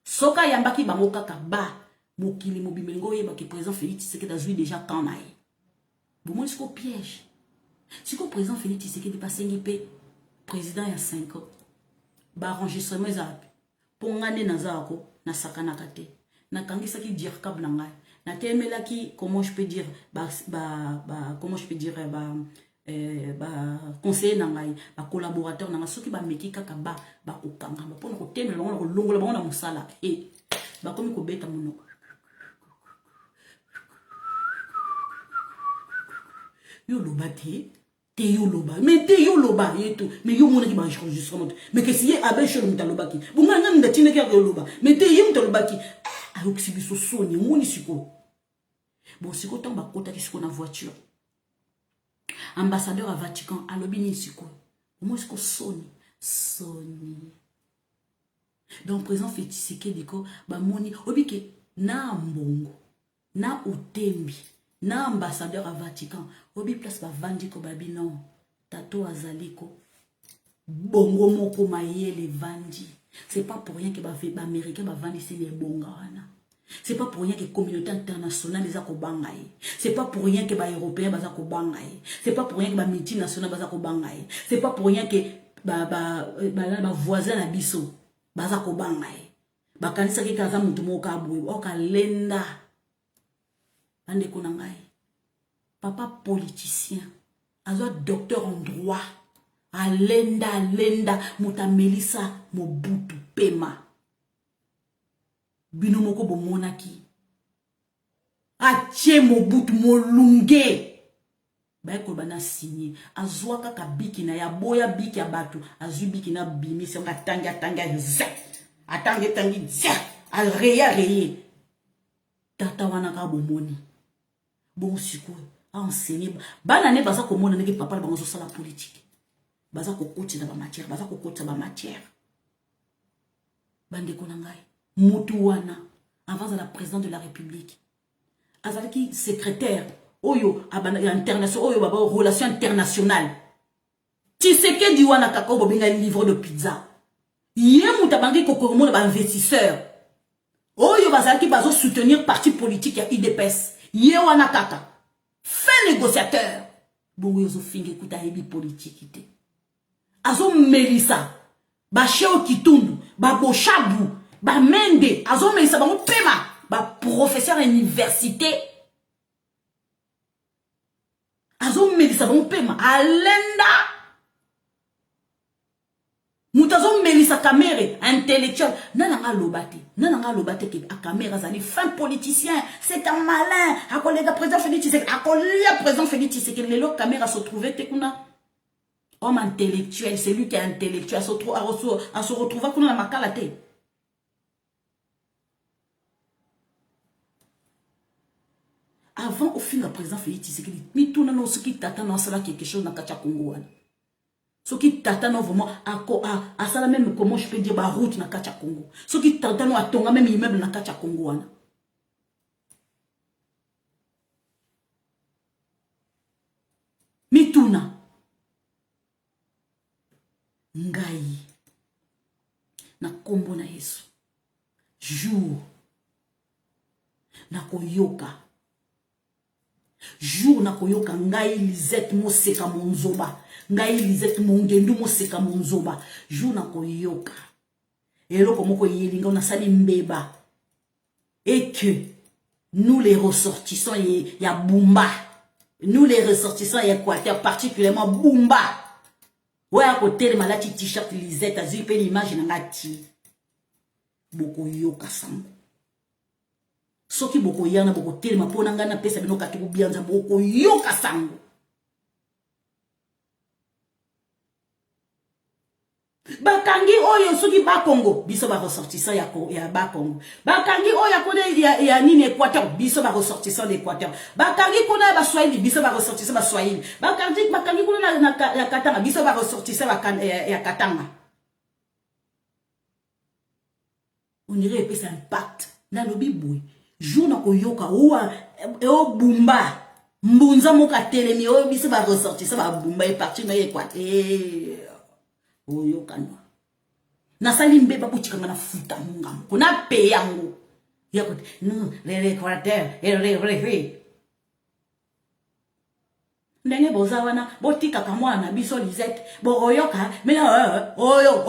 Soka yamba ki bango kaka ba. Mokili mobimengo yeba ki président Félix Tshisekedi azui déjà quand naï. Bon moi c'est piège. Si le président Félix Tshisekedi passe président il y a 5 ans. Ba enregistrement za pongane na zako na sakana kate. Na kangisa ki dire kab na ngai. Na temela ki comment je peux dire comment je peux dire conseiller na ngai, collaborateur na ngai soki ba meki kaka ba okanga ba pona ko temela ba longola ba na musala ba komi ko beta monoko. Yo loba te yo loba mais te yo loba yeto mais yo mona ki ba enregistrement mais que si abe chez le mutaloba ki bunga ngam ndatine ki yo loba mais te yo mutaloba ki ayo kibiso soni ngoni siko bon siko tamba kota ki siko na voiture ambassadeur à Vatican à l'obini siko moi siko soni donc président Félix Tshisekedi ko ba moni obike na mbongo na utembi na ambassadeur à Vatican obi place ba vandi ko babi non tato azaliko bongo moko mayele vandi c'est pas pour rien que ba américain ba vandi c'est les bongana c'est pas pour rien que communauté internationale les a ko bangaye c'est pas pour rien que ba européen ba za ko bangaye c'est pas pour rien que ba multinational ba za ko bangaye c'est pas pour rien que ba voisin na biso ba za ko bangaye ba kanisa ki kaza mutu moko abwe o kalenda ande konangai papa politicien azo docteur en droit alenda muta Melissa Mobutu Pema bino moko bomonaki atie Mobutu molunge ba ko bana signé azwa kaka biki na ya boya biki ya batu azu biki na bimi se ngatanga atangi a reye tata wana ka bomoni bon siko a enseigner bana ne baza ko mona ne papa ba ngozo sala politique baza ko koti na ba matière bande ko nangai mutu wana avant la président de la République azalaki secrétaire oyo abana international oyo baba relation internationale Tshisekedi wana kako bobenga livre de pizza ye muta bangi kokoromona ba investisseur oyo bazalaki bazo soutenir parti politique ya UDPS ye wana kaka fin négociateur bongo yozo finge kuta hebi politique te azo melisa ba cheo kitundu ba boshabu ba mende azo melisa bango pema ba professeur à université azo melisa bango pema alenda mutazo melisa kamere intellectuel nananga lobate ke a kamera zali fin politicien c'est un malin a collègue président Félix Tshisekedi a collègue président Félix Tshisekedi les caméra se trouver tekuna homme intellectuel c'est lui qui est intellectuel à se retrouver kuna na makala te avant au fin le président Félix Tshisekedi mi tuna no ce qui t'attend dans cela quelque chose na kacha Congo wana ce qui t'attend vraiment à ça même comment je peux dire ba route na kacha Congo ce qui t'attend à tonga même immeuble na kacha Congo wana mituna ngai na kombo na Yesu jour na koyoka jour na koyoka ngai Lisette moseka monzoba ngai Lisette mongendu moseka monzoba jour na koyoka eloko moko yelinga na sali mbeba et que nous les ressortissants ya Bumba nous les ressortissants ya Équateur particulièrement Bumba ouais à côté de malati t-shirt Lisette azui pe l'image na ngati boko yoka sango soki boko yana boko telema pona ngana pesa bino katuku bianza boko yoka sango Bakangi oyo soki ba Congo, biso ba ressortissant ya ba Congo. Bakangi oyo kone ya nini Équateur, biso ba ressortissant d'Équateur. Bakangi kone ba Swahili, biso ba ressortissant ba Swahili. Bakangi kone ya Katanga, biso ba ressortissant ya Katanga. On dirait que ça impact. Na lobi boy. Jour na koyoka owa o bumba. Mbunza moka telemi o biso ba ressortissant ba bumba est parti na Équateur. Oyo kanwa nasali mbeba kuchikanga na futa mungam kuna pe yangu yakote no l'Équateur ndenge boza wana botika kamwana biso Lisette boyoka mena oyo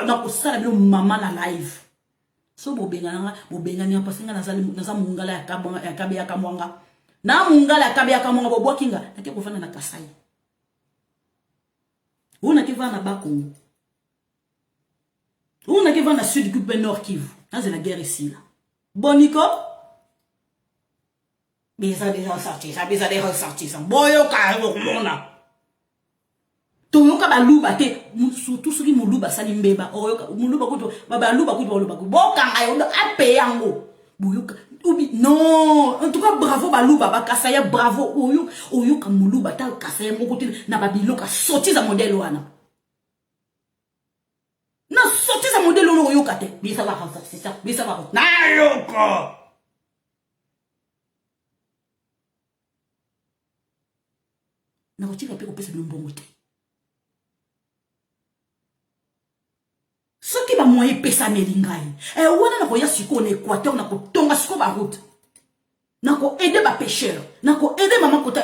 na kusala bilo mama na live so bobengana bobengani apasinga naza mungala ya kabe ya kamwanga na mungala ya kabe ya kamwanga bobwakinga nake kufana na Kasai. On a qui va na Bakongo. On a qui va na Sud Kivu Nord Kivu. C'est la guerre ici là. Bonico. Mais ça déjà sorti, ça déjà ressorti ça. Boyo ka mona. Toyoka ba luba te surtout ceux qui mo luba sali mbeba. Oyoka mo luba ko ba luba ko luba ko. Boka ngayo ape yango. Boyoka non, en tout cas bravo baluba ba kasaya bravo oyo ka muluba ta kasaya moko te na babiloka sorti za modèle wana na sorti za modèle oyo ka te bisa ba c'est ça bisa ba na yoko na kotika pe ko pesa mbongo te soki ba moyen pesa melingai wana na ko ya siko na Équateur na ko tonga siko ba route na ko aider ba pêcheur na ko aider maman kota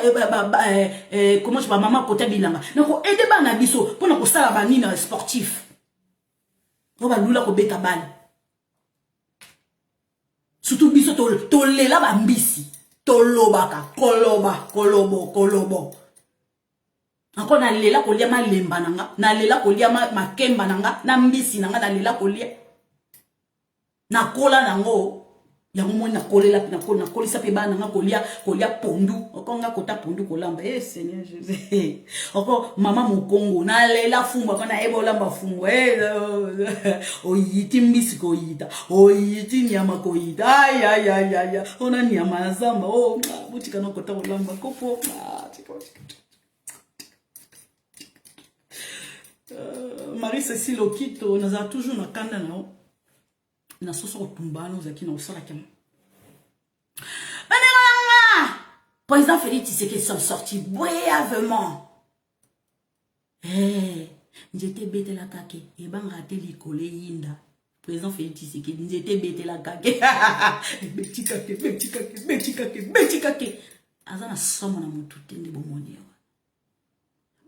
comment je ba maman kota bilanga na ko aider ba na biso pour na ko sala ba nina sportif on va lula ko beta bal surtout biso to lela ba mbisi to lobaka kolobo encore na lela kolia malemba nanga na lela kolia makemba nanga na mbisi nanga na lela kolia na kola nango yango mo na kolela na kolisa pe bana nanga kolia pondu okonga kota pondu kolamba Seigneur Jésus encore mama mokongo na lela fumba kana ebolamba fungo oyiti mbisi ko yita oyiti nyama ko yita ya ona nyama zamba butika na kota kolamba kopo Marie-Cécile Okito, nous avons toujours na kanda na na soso tumba nous aki na osala kema. Président Félix Tshisekedi sont sortis brièvement. J'étais bête la kake et ben raté l'école yinda. Président Félix Tshisekedi j'étais bête la kake. Beti kake. Azana somo na mutu tende bomoni.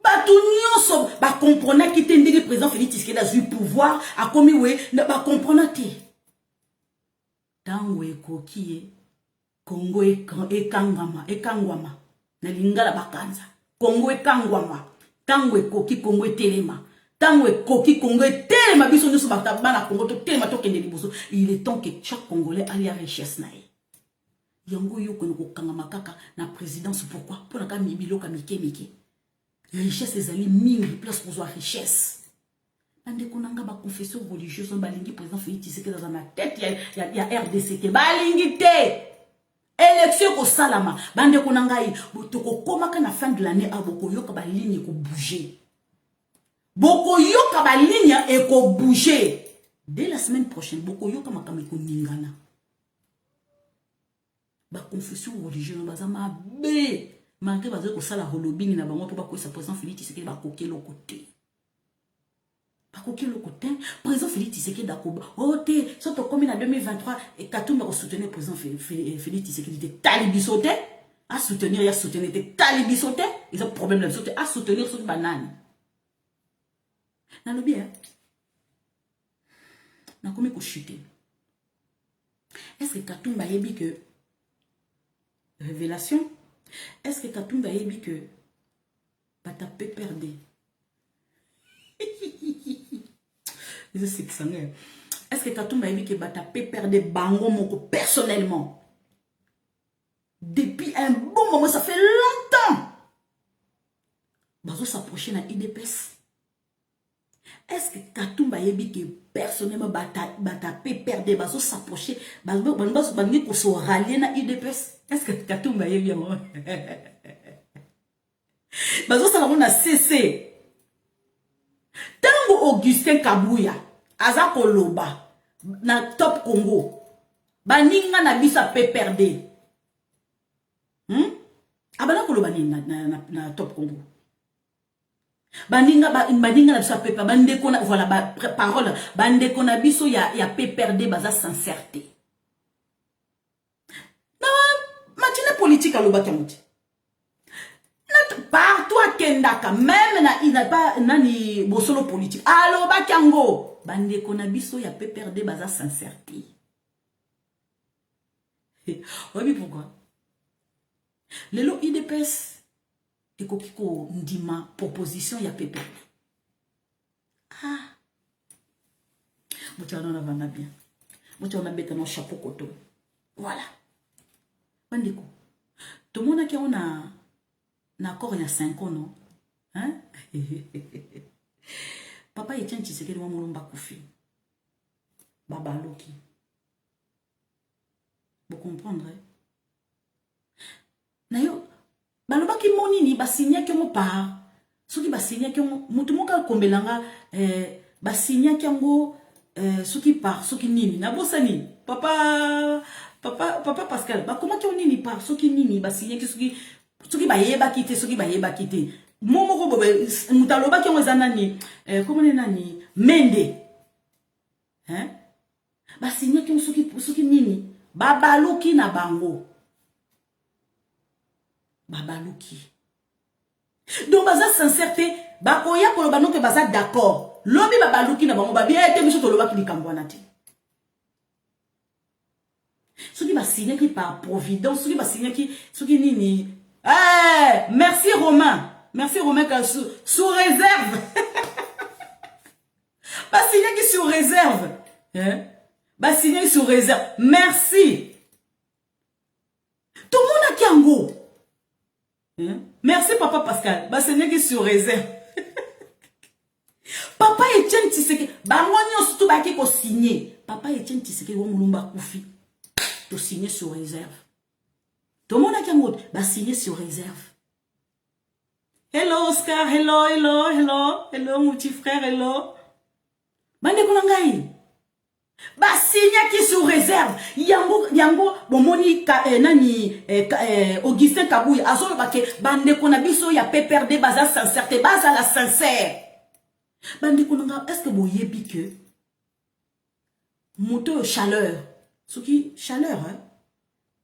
Batu nyonso ba comprendre ki tendeli président Félix Tshisekedi a eu pouvoir a komi we ba comprendre te tango ekoki Congo ekangwama na lingala bakanza Congo ekangwama tango ekoki Congo etelema tango ekoki Congo etelema biso nyonso bana Congo to telema to kende liboso il est temps que chaque Congolais aille à richesse na ye yango yoko ko kangama kaka na présidence pourquoi pour na ka mibilo ka mike richesse ezali mingi place pour la richesse. Ande konanga ba confession religieuse balingi président Félix Tshisekedi dans la tête ya RDC te balingi te. Élection ko salama bande konanga yi botoko komaka na fin de l'année aboko yoka ba ligne ko bouger. Boko yoka ba ligne e ko bouger. Dès la semaine prochaine boko yoka makame ko ningana. Ba confession religieuse bazama be malgré que vous avez le lobbying na bango pour que sa président Félix Tshisekedi va coquer le côté. Pas coquer le côté. Président Félix Tshisekedi d'accord. Oh té, surtout comme en 2023 et Katumba va soutenir président Félix Tshisekedi de talibisoté, à soutenir de talibisoté, ils ont problème de sauter à soutenir sur banane. Na lobby hein. Na comme ko chuter. Est-ce que Katumba yebi que révélation? Est-ce que Katumba a dit que Bata peut perdre? Est-ce que Katumba a dit que Bata peut perdre Bango Moko personnellement? Depuis un bon moment, ça fait longtemps. Bazo s'approcher na IDPS. Est-ce que Katumba yebi que personnellement bata PPRD baso s'approcher baso bangi ko so rallier na IDPS? Est-ce que Katumba yebi yango? Baso ça na CC. Tango Augustin Kabuya aza koloba na Top Congo. Baninga na bisa PPRD. Abana koloba ni na Top Congo. Bandinga na biso pepa bande kona voilà parole bande kona biso ya PPRD baza sincérité. Na matine politique aloba kamuti. Partout à Kendaka même na ina pas nani bosolo politique. Aloba kango bande kona biso ya PPRD baza sincérité. Oui pourquoi? Lelo IDPS et kokiko ndima proposition ya PPRD. Ah. Moto on a vana bien. Moto on a bête dans chapeau coton. Voilà. Bandiko. Tout le monde a qui on a accord il y a 5 ans non? Hein? Papa Etienne Tshisekedi wa mulumba kufi. Baba Loki. Vous comprendrez? Nayo baloba ki monini basinya ki mo pa soki basinya ki mutu moka kombelanga basinya ki ngo soki par soki nini na bosani papa Pascal ba comment ki nini par soki nini basinya ki soki bayeba kite soki bayeba kite momo ko bobe mutaloba ki ngo zanani comment nani mende hein basinya ki soki nini babaluki na bango babaluki. Donc baza sincérité bakoya koloba non que baza d'accord. Lobi babaluki na bango babia ete biso toloba ki likambwana te. Soki ba signé qui par providence, soki ba signé qui soki nini. Eh, merci Romain. Merci Romain sous réserve. Ba signé qui sous réserve. Hein? Ba signé sous réserve. Merci. Tout le monde a kiango. Merci Papa Pascal. Bah c'est qui sur réserve. Papa Etienne Tshisekedi. Bah moi ni surtout bah qui ko signer. Papa Etienne Tshisekedi wo mulumba kufi. To signer sur réserve. Tout le monde a qui mot. Bah signer sur réserve. Hello Oscar. Hello mon petit frère. Hello. Bande konangai. Ba signa qui sous réserve yango bomoni nani Augustin Kabuya azolo bake bande kona biso ya PPRD baza sincérité baza la sincère bande kona est-ce que boyebi que moto chaleur soki chaleur hein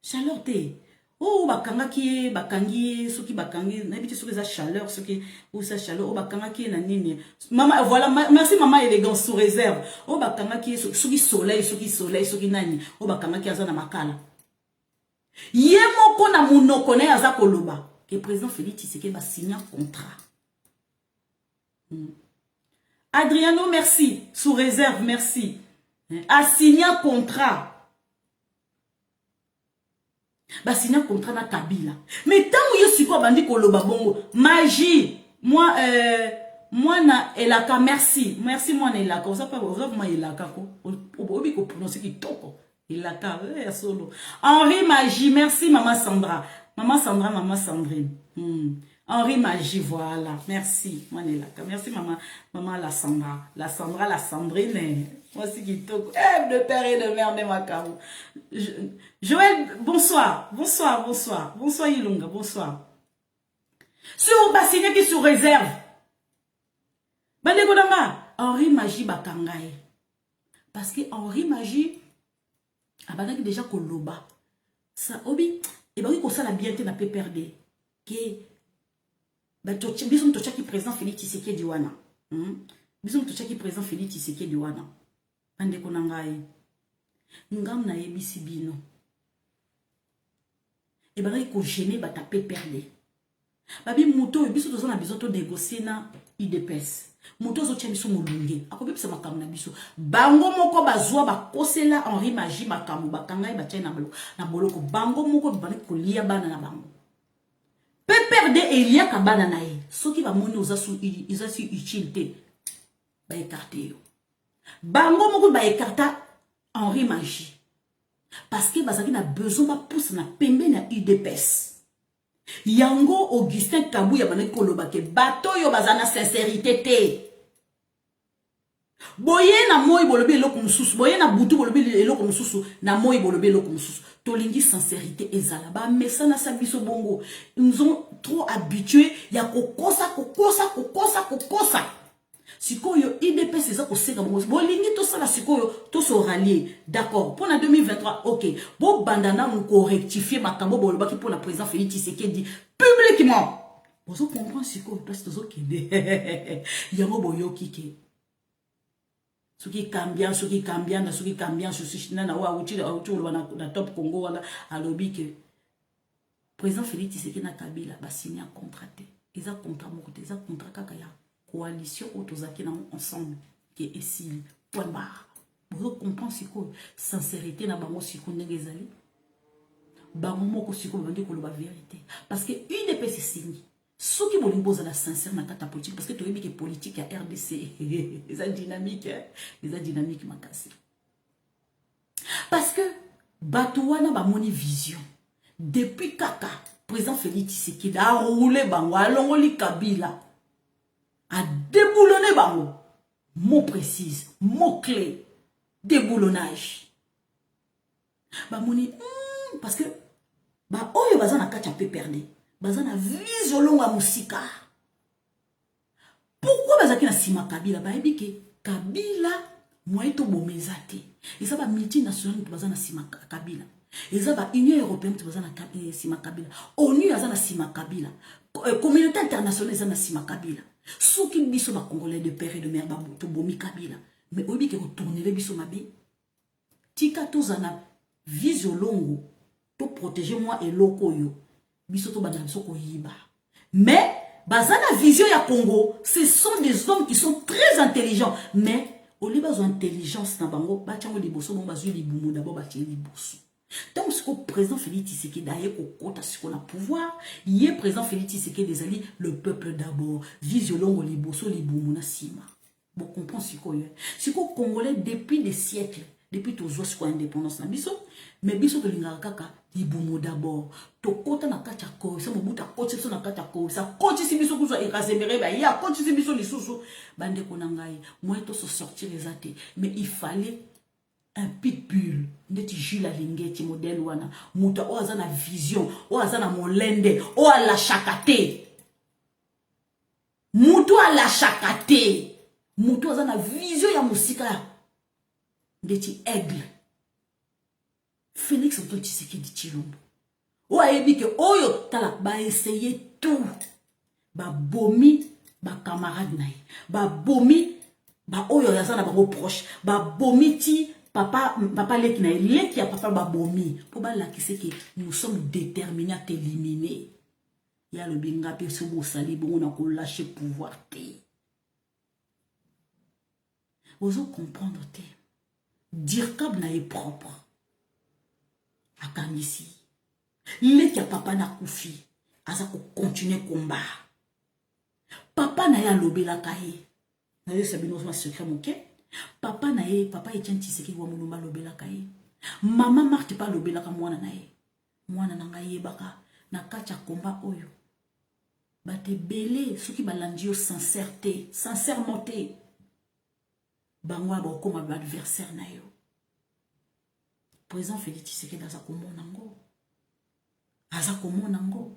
chaleur te oh bakangi soki bakangi na biti soki za chaleur soki ou sa chaleur oh bakanga ki na nini maman voilà merci maman élégance sous réserve oh bakanga ki soki soleil soki nani oh bakanga ki azana makala yemo ko na munoko na aza koloba que président Félix Tshisekedi ba signer contrat. Adriano merci sous réserve merci a signé contrat. Ba signer contrat na Kabila. Mais tant que je quoi bandi koloba bongo magie moi na elaka merci moi na elaka ça pas moi elaka ko obi ko prononcer ki toko elaka solo Henri Magie merci maman Sandrine Henri Magie voilà merci moi na elaka merci maman la Sandrine moi aussi qui toko de père et de mère de Makaro. Joël bonsoir Ilunga bonsoir sur Bassine qui sous réserve bande kodama Henri Magie bakangaye parce que Henri Magie abandaki déjà koloba ça obi et ba ko sala bien te na PPRD que ba biso to chaki président Félix Tshisekedi wana biso to chaki président Félix Tshisekedi wana bande konangaye ngam na yebisi bino et ba ko gêner ba ta PPRD babi moto biso to zona biso to négocier na IDPS moto zo tia biso molunge akobebisa makambo na biso bango moko bazwa bakosela Henri Magie makambo bakangai batia na boloko bango moko bibana kolia bana na bango PPRD elia kabana na ye soki ba moni oza su utilité ba écarté yo. Bango moko ba écarta Henri Magie. Parce que bazaki na besoin ba pousse na pembe na UDPS. Yango Augustin Kabouya banaki koloba ke bato yo bazana sincérité te. Boye na moi bolobi eloko mususu, boye na butu bolobi eloko mususu, na moi bolobi eloko mususu. Tolingi sincérité ezala ba mesana sa biso bongo. Ils nous ont trop habitués ya kokosa. Sikoyo IDPS eza kosenga bongo. Bolingi to sala sikoyo to so rallier. D'accord. Pour la 2023, OK. Bo bandana nous correctifier makambo bolobaki pour la président Félix Tshisekedi publiquement. Vous comprenez sikoyo parce que zokende. Yango boyoki ke. Soki cambian, na wa uti na top Congo wana alobi ke président Félix Tshisekedi na Kabila ba signé un contrat te. Ils a contrat moko te, ils a contrat kaka ya coalition autozaki na ensemble qui est ici point barre. Vous comprenez siko sincérité na bango siko ndenge ezali. Bango moko siko bandi ko loba vérité parce que UDPS c'est signé. Ceux qui vont poser la sincère dans la politique, parce que tu as vu que politique à RDC, ils ont dynamique, ma casse. Parce que, Batouana ba moni vision. Depuis Kaka, président Félix Tshisekedi a roulé bango, a longoli Kabila, a déboulonné bango. Mot précise, mot clé, déboulonnage. Ba moni, parce que, ba oyo bazana kacha pe perdre. Bazana vision longa musika. Pourquoi bazaki na sima Kabila? Ba ebike Kabila moito bomezate. Eza ba multinational to bazana sima Kabila. Eza ba Union européenne to bazana sima Kabila. ONU azana sima Kabila. Communauté internationale azana sima Kabila. Soki biso ba congolais de père et de mère ba to bomi Kabila. Mais obike retourner le biso mabe. Tika to zana vision longo to protéger moi et loko yo. Mais, bazana vision ya Congo, ce sont des hommes qui sont très intelligents. Mais, au lieu de intelligence, na bango, bachango liboso, bon bazu libumu d'abord bachango liboso. Donc, ce que le président Félix Tshisekedi d'ailleurs au côté ce qu'on a pouvoir, il est président Félix Tshisekedi des alliés, le peuple d'abord, vision longo liboso libumu na sima. Bon, comprends ce qu'on est. Ce qu'on Congolais depuis des siècles. Depuis toujours ce qu'on indépendance na biso, mais biso to lingaka kaka libumu d'abord. To kota na kacha ko, ça mo buta koti so na kacha ko, ça koti si biso kuzwa ekazembere ba ya koti si biso lisusu bande ko nangai, moi to se sortir les athées, mais il fallait un pitbull, ndeti Jules Lingeti modèle wana, muta o azana vision, o azana molende, o ala chakate. Mutu ala chakate. Mutu azana vision ya musika. Ndeti aigle. Félix Antoine Tshisekedi Tshilombo. Ou ayebi ke oyo tala ba essayer tout. Ba bomi ba camarade nae. Ba bomi ba oyo yazana ba proche. Ba bomi ti papa leki nae. Leki ya papa ba bomi. Po ba lakise ke nous sommes déterminés à t'éliminer. Ya le binga pe sobo sali bon on a ko lâcher pouvoir te. Vous comprendre te. Dire comme na est propre. A Kamisi. Les qui a papa na koufi. Asa ko continuer combat. Papa na ya lobé la kaye. Na ye sabino ma secret moké. Papa na ye, papa Etienne Tshisekedi wa mulumba lobé la kaye. Maman Marthe pas lobé la ka mwana na ye. Mwana na ngaye baka na kacha combat oyo. Bate belé ceux qui balandio sincèrement te. Bangwa ba koma ba adversaire na yo. Président Félix Tshisekedi aza komonango. Aza komonango.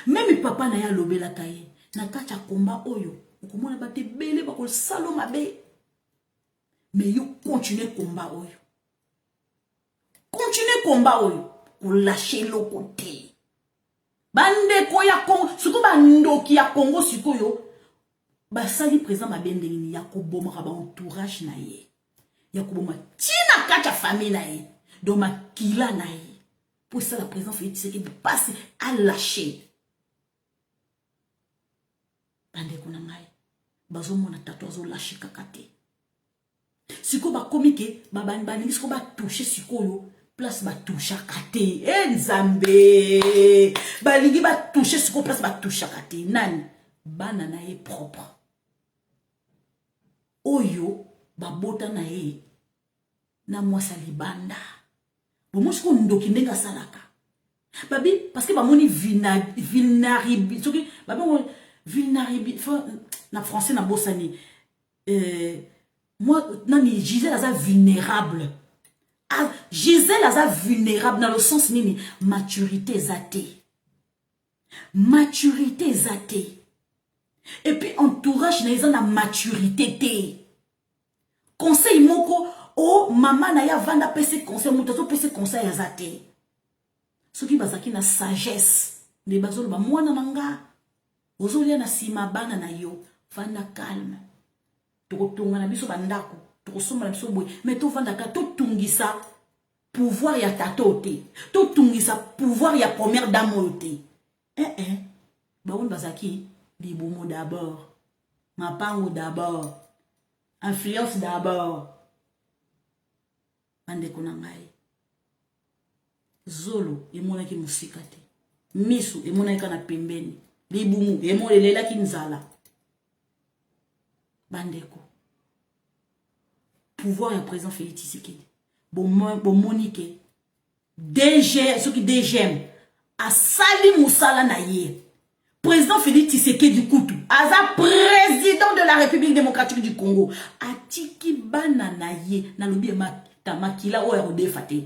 Même papa na ya lobela kaye na kacha komba oyo. Okomona ba te belé ba ko salo mabe. Mais yo continuer combat oyo. Continuer combat oyo. Ko lâcher le côté. Bande ko ya Congo, suko ba ndoki ya Congo sikoyo. Basali président mabendeni ya koboma ba entourage na ye. Ya koboma tina kacha famille na ye. Donc ma kila na ye. Pour ça la président Félix Tshisekedi passe à lâcher. Bande ko na ngai. Bazo mona tatouazo lâcher kakate. Siko ba komike ba bani siko ba toucher sikoyo. Place ba toucher kate. Nzambe. Ba ligi ba toucher siko place ba toucher kate. Nani? Bana na ye propre. oyo babota na ye na mwasa libanda bomo siko ndoki ndenga salaka babi parce que bamoni vulnérabilité soki babi vulnérabilité na français na bosani moi nani Gisèle aza vulnérable Gisèle aza vulnérable dans le sens nini maturité zate et puis entourage na na maturité te conseil moko o mama na ya vanda pese conseil muto pese conseil azate soki bazaki na sagesse de bazolo ba mwana nanga ozolia na sima bana na yo vanda calme tokotonga na biso bandako tokosomba na biso boye mais to vanda ka to tungisa pouvoir ya tatote to tungisa pouvoir ya première dame te baoun bazaki libomo d'abord mapango d'abord influence d'abord bandeko na ngai zolo emonaki musika te misu emonaki na pembeni libumu emolelelaki nzala bandeko pouvoir ya président Félix Tshisekedi bomonique DG ce qui DGM asali musala na ye président Félix Tshisekedi Kutu aza président de la République démocratique du Congo atiki bana na ye na lobi makila oya rodefate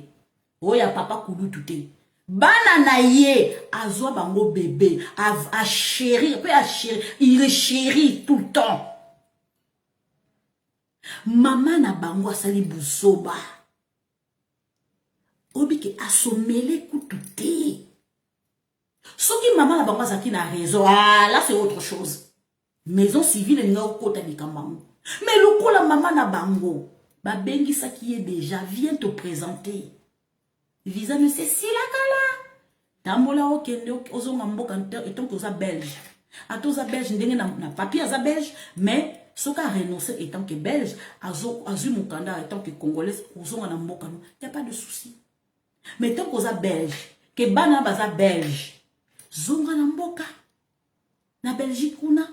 oya papa kudu tuté bana na ye azwa bango bébé a chéri pe a chéri il chéri tout le temps maman na bango asali busoba obike asomele kutu te soki maman na bango azaki na raison là c'est autre chose maison civile nga okota likambango mais lokola maman na bango babengisa qui est déjà viens te présenter visa ne c'est si la kala tambola okende ozonga mboka etant que za belge atoza belge ndenge na papier aza belge mais soka renoncer étant que belge azu mukanda étant que congolais ozonga na mboka no y a pas de souci mais tant que za belge que bana baza belge zonga na mboka na Belgique kuna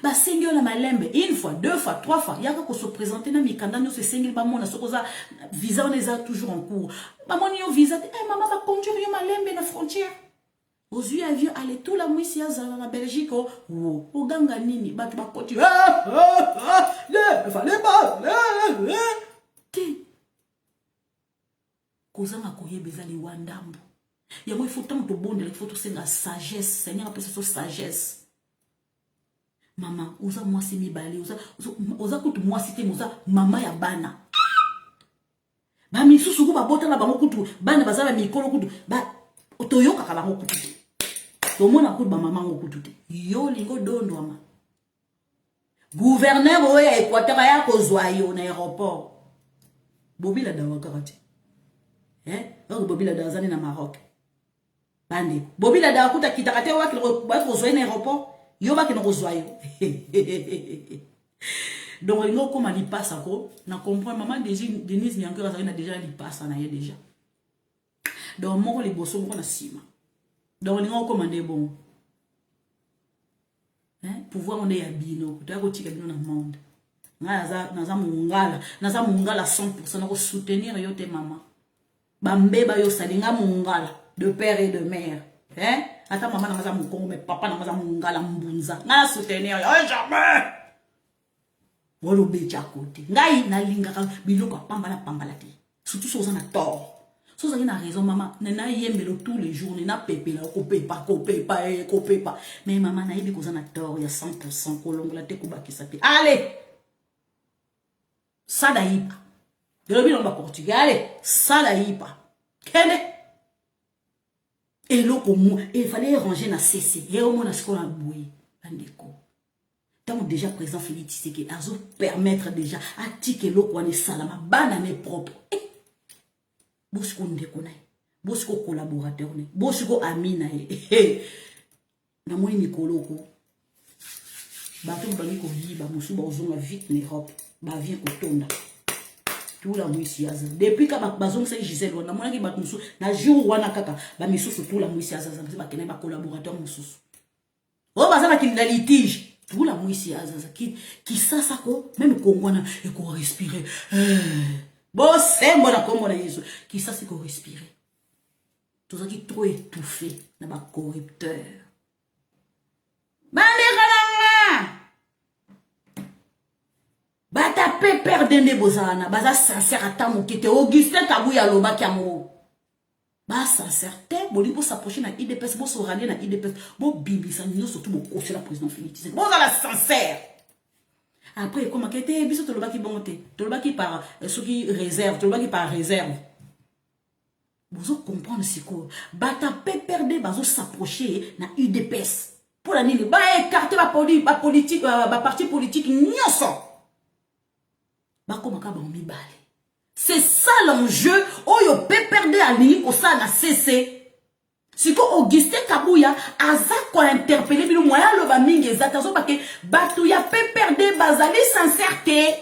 ba sengyo na malembe une fois deux fois trois fois yaka ko se présenter na mikanda nyo se sengil ba mona sokoza visa on est toujours en cours ba moni yo visa maman ba conduire yo malembe na frontière aux yeux avion aller tout la mwisi ya na Belgique o ganga nini ba ba koti le fallait pas ti kozanga koyebeza li wandambo yango il faut tant de bonde il faut tout senga sagesse seigneur appelle ça sagesse maman oza mwasi mibale oza kutu mwasi te moza mama ya bana ba misusu ko babota na bango kutu bana bazala mikolo kutu ba otoyoka ka bango kutu to mona kutu ba mama ngo kutu te yo lingo dondo ama gouverneur oya Équateur ya kozwa yo na aéroport bobila dawa karate bobila dawa zani na Maroc bande bobila dawa kuta kitakate wa kozwa na aéroport yo ba kino kozwa yo donc lingo koma li passa ko na comprendre maman Denise ni encore azali na déjà li passa na ye déjà donc moko li boso moko na sima donc lingo koma nde bon pouvoir on est ya bino to ko tika bino na monde naza mungala 100% na ko soutenir yo te maman bambeba yo salinga mungala de père et de mère ata maman na maza mukongo mais papa na maza mungala mbunza na soutenir yo jamais wolo becha côté ngai na linga ka biloko pambala te surtout soza na tort soza na raison maman na yembelo tous les jours na pepela ko pepa mais maman na yebi koza na tort ya 100% kolongola te kubakisa te allez sadaïpa de l'objet dans le Portugais allez sadaïpa kene. Et là, il fallait ranger na CC. Et au moins, on a boué. Tant déjà présent Félix Tshisekedi, à permettre déjà à tirer l'eau qu'on est salama, banane propre. Bosco ndekona, bosco collaborateur, bosco amina. Na moi Nicolo ko. Bato bani ko yiba musu ba ozonga vite en Europe. Ba vient ko tonda. Tout la mwisi aza depuis ka bazong se Gisèle wana mona ki bat musu na jour wana kaka ba misusu tout la mwisi aza ba kene ba collaborateur mususu o baza ba kinda litige Tout la mouissi azaza qui ça ko même kongwana et ko respirer. Bon c'est bon la komona yesu qui ça c'est ko respirer. Tout ça qui trop étouffé na ba corrupteur. Bandera bata pépère dende bozana baza sincère atamu qui te Augustin Kabuya loba kiamo. Ba sincère te boli pour s'approcher na IDPS bo so rallier na IDPS bo bibi ça nous surtout bo conseiller la président Félix. Bon la sincère. Après comment qu'était biso to loba ki bonté, to loba ki par ceux qui réserve, to loba ki par réserve. Vous comprendre ce que bata pépère de bazo s'approcher na IDPS. Pour la nini ba écarter ba politique ba parti politique nyonso. C'est ça l'enjeu. Oyo peut perdre à l'île au sein de CC. Si Augustin Kabuya aza ko interpeller bino moya lo ba mingi exactement parce que batuya peut perdre bazali sincérité.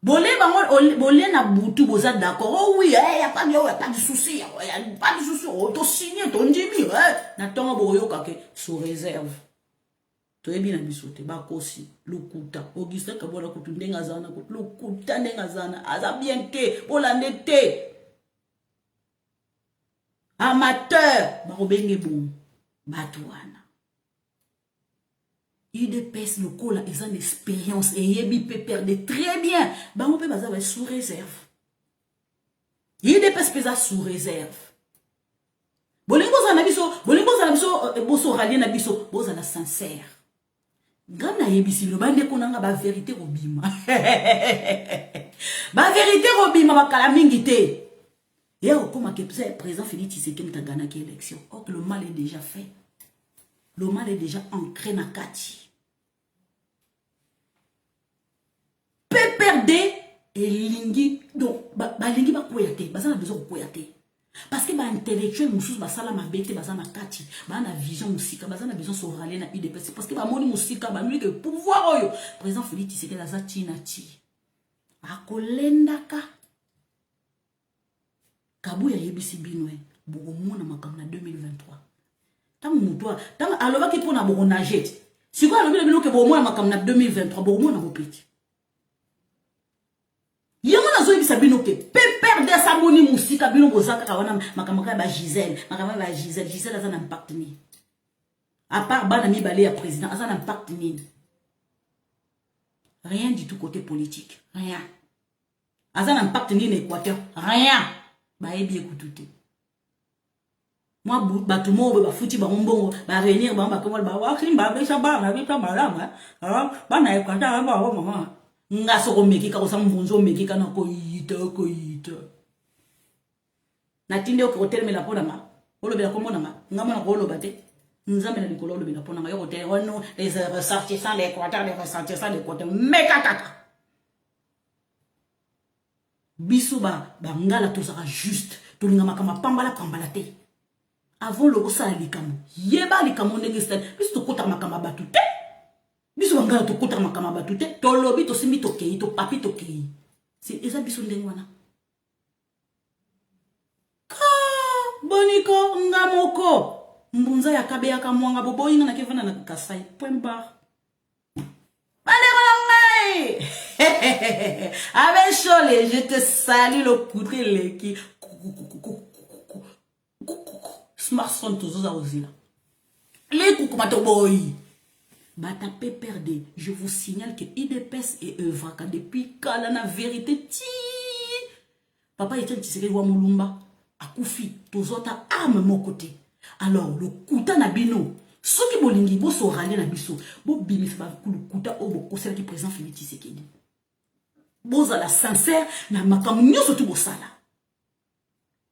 Bolé bango bolé na butu boza d'accord. Oh oui, y a pas de souci, y a pas de souci. On to signé ton dimi, na tonga boyo kake sous réserve. Toi bien bisote bakosi lokuta Augustin Kabuya ko tundenga zana ko lokuta ndenga zana aza bien te bolande te amateur barobenge bon batouana IDPS le kola ils ont l'expérience et yebi peut perdre très bien bango pe baza sous réserve IDPS pesa sous réserve bolingo za na biso boso rallier na biso boza na sincère. Gana yebisi lo bande konanga ba vérité robima. Ba vérité robima bakala mingi te. Et comme que président Félix Tshisekedi mtagana ki élection. Or que le mal est déjà fait. Le mal est déjà ancré na kati. PPRD et lingi donc ba lingi ba koyate, ba na besoin koyate. Parce que ba intellectuel mususu ba sala mabete ba na kati ba na vision musika ba na besoin so rallier na UDPS parce que ba moni musika ba lui que pouvoir oyo président Félix Tshisekedi la zatina ti akolendaka Kabuya yebisi binwe bogo mona makam na 2023 tant mutoa tant aloba ki pona bogo najet siko alobi bino ke bogo mona makam na 2023 bogo mona kopeti yango na zo yebisa bino ke perdre sa moni musika bino bozaka kawana makamaka ba Gisèle makamaka ba Gisèle aza na impact ni à part bana mi balé ya président aza na impact ni rien du tout côté politique rien aza na impact ni na Équateur rien ba yebi ekututé moi bato mo ba futi ba mbongo ba réunir ba komo ba wa kimba ba shaba na bita malama ba na Équateur ba wa mama nga soko meki ka kosa mbunzo meki kana ko yita na tinde ko hotel me la pona ma olo bela ko mona ma ngama na ko lo bate nzambe na likolo lo bela pona ma yo hotel wono les ressortissants les Équateur meka kaka biso ba ngala to sera juste to ngama kama pambala te avant le kosa likamo yeba likamo ndenge stade biso to kota makama batu te biso ngala to kota makama batu te to lobi to simi to kei to papi to kei c'est eza biso ndenge wana boniko ngamoko mbunza ya kabe ya kamwanga boboyinga na kevana na kasai point bar ngai avec Chole je te salue le couteau leki smartphone tozoza ozila les kukumato boy bata perdre je vous signale que IDPS et œuvre depuis kala na vérité ti papa Etienne Tshisekedi wa mulumba akufi tozota arme mon côté alors le kuta na bino soki bolingi bo so rallier na biso bo bimisa ba kuta o bo kosela ki président Félix Tshisekedi boza la sincère na makamu nyoso tu bosala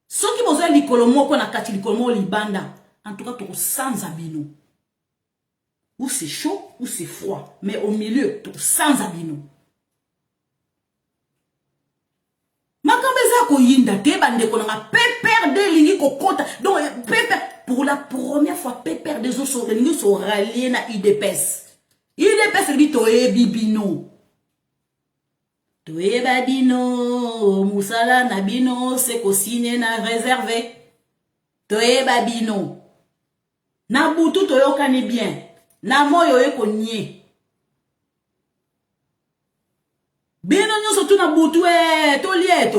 soki boza likolo moko na kati likolo mo libanda en tout cas to sans abino ou c'est chaud ou c'est froid mais au milieu to sans abino makambeza ko yinda te bande ko na perdre lingi ko kota donc pour la première fois perdre des autres lingi so rallier na IDPS bito e bibino toyeba bino musala na bino se ko signer na réservé toyeba bino na butu toyokani bien na moyo eko nye bino nyonso tu na butu tolie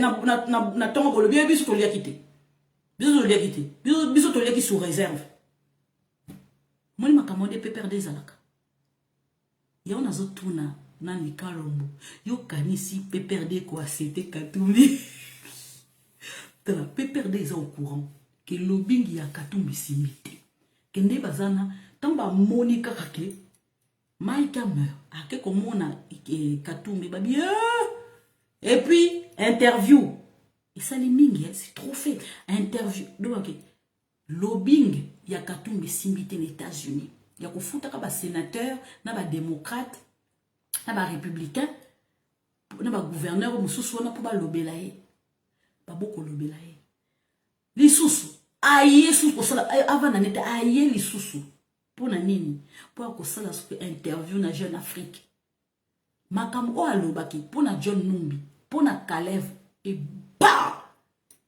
na tongo bolo biso tolia kite biso tolia ki sous réserve moni makamode pe perdre zalaka ya on azo tuna na Nikalombo yo kanisi pe perdre quoi c'était Katumbi tala pe perdre za au courant que lobbying ya Katumbi simite kende bazana tamba monika kake Maïka meurt ake komona Katumbi babi et puis interview et ça les mingi c'est trop fait interview donc lobbying ya Katumbi simite les États-Unis ya kofuta ka ba sénateur na ba démocrate na ba républicain na ba gouverneur mususu na po ba lobela ye ba boko lobela ye lisusu aye sous ko sala avant na neta aye lisusu pour na nini pour ko sala ce interview na Jeune Afrique makam o alobaki pour na John Numbi pour na Kalev et bah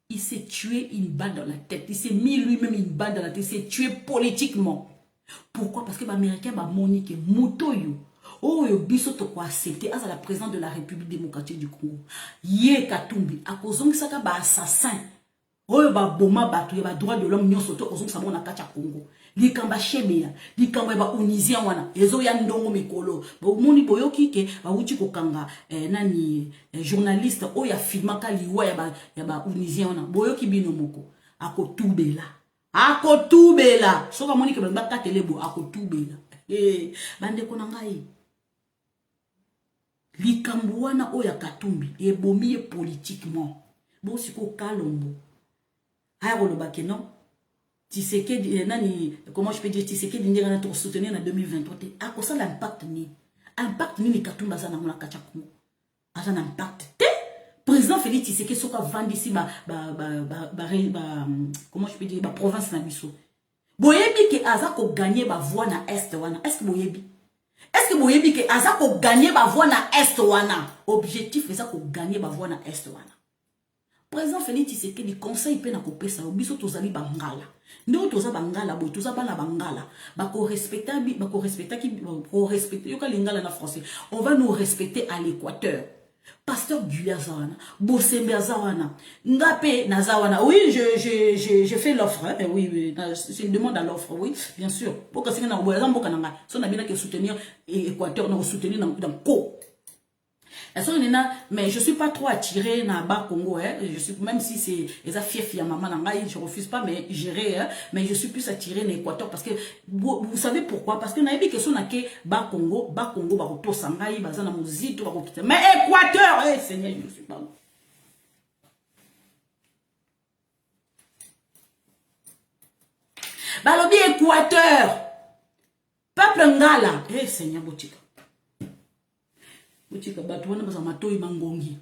il s'est tué une balle dans la tête il s'est mis lui-même une balle dans la tête il s'est tué politiquement. Pourquoi? Parce que les Américains ont monique Mutoyo. Oh, yo biso to ko accepter as la présidente de la République démocratique du Congo. Yé Katumbi à cause de ça ba assassin. Oh ba boma batu ya ba droit de l'homme nyonso to cause ça na kacha Congo. Li kamba shemea, li kamba ba unisien wana. Ezo ya ndongo mikolo. Ba moni boyoki ke ba uti ko kanga nani journaliste o ya filmaka liwa ya ba unisien wana. Boyoki bino moko. Ako tubela. Ako tubela soka moni ke ba katelebo ako tubela bande kona ngai likambo wana oya Katumbi ebomi politiquement bo siko Kalombo haya koloba ke non Tshisekedi nani comment je peux dire Tshisekedi ndira na to soutenir en 2023 ako ça l'impact ni Katumbi za na mona kacha ko asa na impact président Félix Tshisekedi soka vandi ici comment je peux dire ba province na biso boyebi ke azako gagner ba voix na est wana est-ce que boyebi ke azako gagner ba voix na est wana objectif ezako gagner ba voix na est wana président Félix Tshisekedi conseil pe na kopesa biso tozali bangala ndo toza bangala boy toza bana bangala bako respecter yoka lingala na français on va nous respecter à l'équateur. Pasteur Gulia Zawana, Bossembe Zawana, Ngapé Nazawana. Oui, je fais l'offre. Hein, oui, c'est une demande à l'offre, oui, bien sûr. Pour que c'est un bien que soutenir Équateur, nous soutenir dans Co. Mais je ne suis pas trop attirée dans le Congo. Hein. Même si c'est les affaires de maman, je ne refuse pas, mais gérer. Hein. Mais je suis plus attirée dans l'Équateur parce que vous savez pourquoi? Parce que dans les questions que Bas Congo, Baroto Sangai, Bazana Mouzito, Barokite. Mais Équateur, eh Seigneur, je ne suis pas. Balobi Équateur, peuple Ngala, eh Seigneur Botika. Botika batu wana baza matoi mangongi.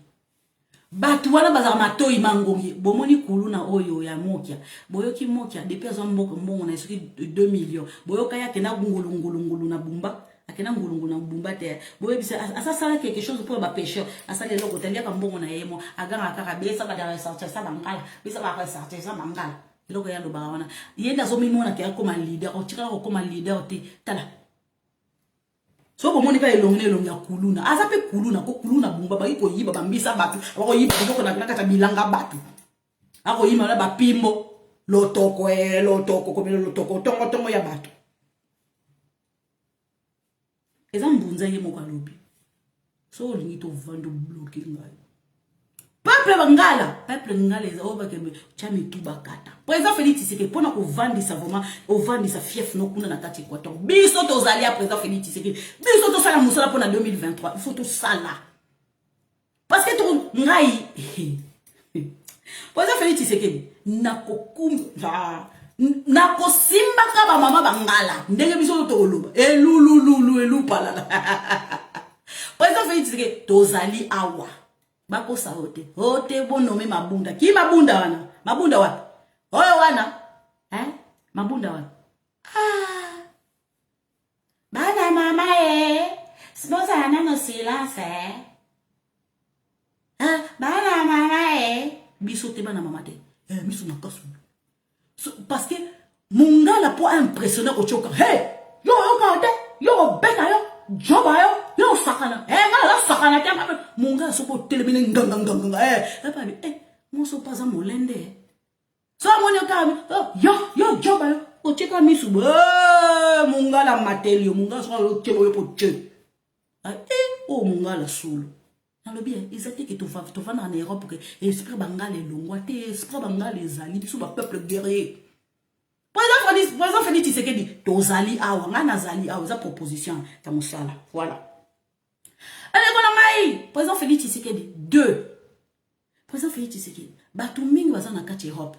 Batu wana baza matoi mangongi. Bomoni kuluna oyo ya mokia. Boyoki mokia depuis azo mbongo na esoki 2 millions. Boyoka ya kena ngulungulu na bumba. Akena ngulungulu na bumba te. Boyebi asa sala quelque chose pour ba pêcheur. Asa le loko tendia ka mbongo na yemo. Aganga kaka besa ba da sortir ça bangala. Besa ba sortir ça bangala. Loko ya ndo ba wana. Yenda zo mimona ke akoma leader. O tika ko koma leader te. Tala. So ko monika elongi ya kuluna aza pe kuluna ko kuluna bumba ba iko yiba bambisa batu ko yiba ko na kata bilanga batu ako yima na ba pimbo lotoko ko melo lotoko tongo ya batu eza mbunza ye moko alobi so lingi to vando bloquer ngai peuple ngala eza oba kembe chami tubakata président Félix Tshisekedi pona ko vandisa vraiment o vandisa fief no kuna na kati Équateur biso tozali à président Félix Tshisekedi biso to sala musala pona 2023 il faut tout ça là parce que to ngai président Félix Tshisekedi nako simba ka ba mama bangala ndenge biso to oloba elu palala président Félix Tshisekedi tozali awa bako saote hote bonome mabunda ki mabunda wana mabunda wapi oyo wana mabunda wana bana mama siboza nano silence bana mama biso te bana mama te biso makasu parce que Mungala pour impressionner au choka. Hey, yo kade, yo beka yo, joba yo sakana. Ngala sakana tiens Mungala soko télémine nganganganga. Pas moi so pas un molende. So mon yo joba yo, o cheka misu. Mungala matelio, Mungala so chebo yo pour che. Oh Mungala solo. Le bien, ils étaient que tu vas en Europe que esprit bangal et longwa, esprit bangal les alliés, sous le peuple guerrier. Président Félix Tshisekedi, tozali awa, ngana zali awa, za proposition, tamusala, voilà. Allez, président Félix Tshisekedi, 2. Président Félix Tshisekedi, batu mingi baza na kati Europe,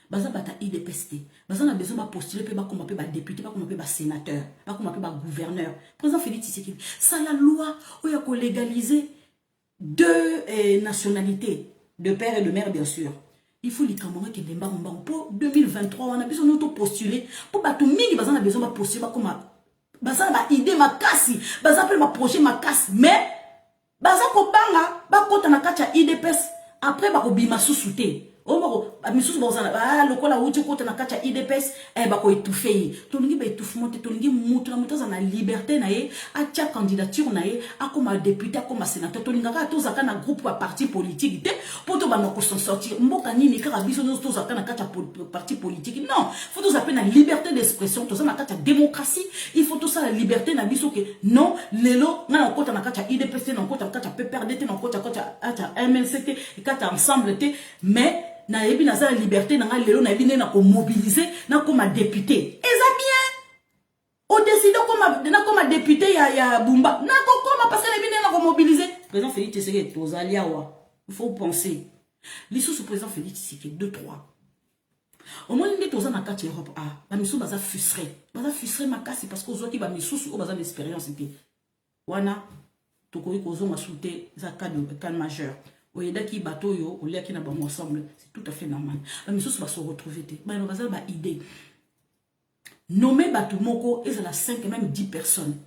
baza bata IDPST, baza na besoin de postuler, ba comme ba député, ba comme ba sénateur, ba comme ba gouverneur. Président Félix Tshisekedi, ça la loi, où il y a légaliser 2 nationalités, de père et de mère, bien sûr. Il faut les Camerounais qui démarrent pour 2023. On a besoin de postuler. Pour que tout le monde ait besoin de postuler. Comme ça, ma idée, ma casse. Ça, ma projet, ma casse. Mais, ça, kopanga, quand on a kacha IDPS, après, bah, bima sous-souté. Oh, misusu bozana le kola wuti ko na kacha IDPS ba ko étouffer tolingi ba étouffement tolingi mutu na mutu za na liberté na ye a tia candidature na ye a comme député comme sénateur tolinga ka to zaka na groupe pa parti politique te pour to ba ko s'en sortir mboka nini ka biso no to zaka na kacha parti politique non faut to zaka na liberté d'expression to za na kacha démocratie il faut to ça la liberté na biso que non lelo na ko na kacha IDPS na ko na kacha PPRD na ko kacha MLCT et kacha ensemble te mais na yebi na za liberté na nga lelo na yebi na ko mobiliser na comme député eza bien au décider comme député ya Bumba na ko comme parce que na yebi na ko mobiliser président Félix Tshisekedi tozali awa il faut penser l'issue sous président Félix Tshisekedi 2 3 au moins ndi toza na kati Europe ba misu baza frustré makasi parce que ozwaki ba misu o baza l'expérience te wana tokoki kozonga souté za cas majeur oyedaki bateau yo oliaki na bango ensemble c'est tout à fait normal mais misus va se retrouver te ba bazala ba idée nommer bateau moko et la 5 même 10 personnes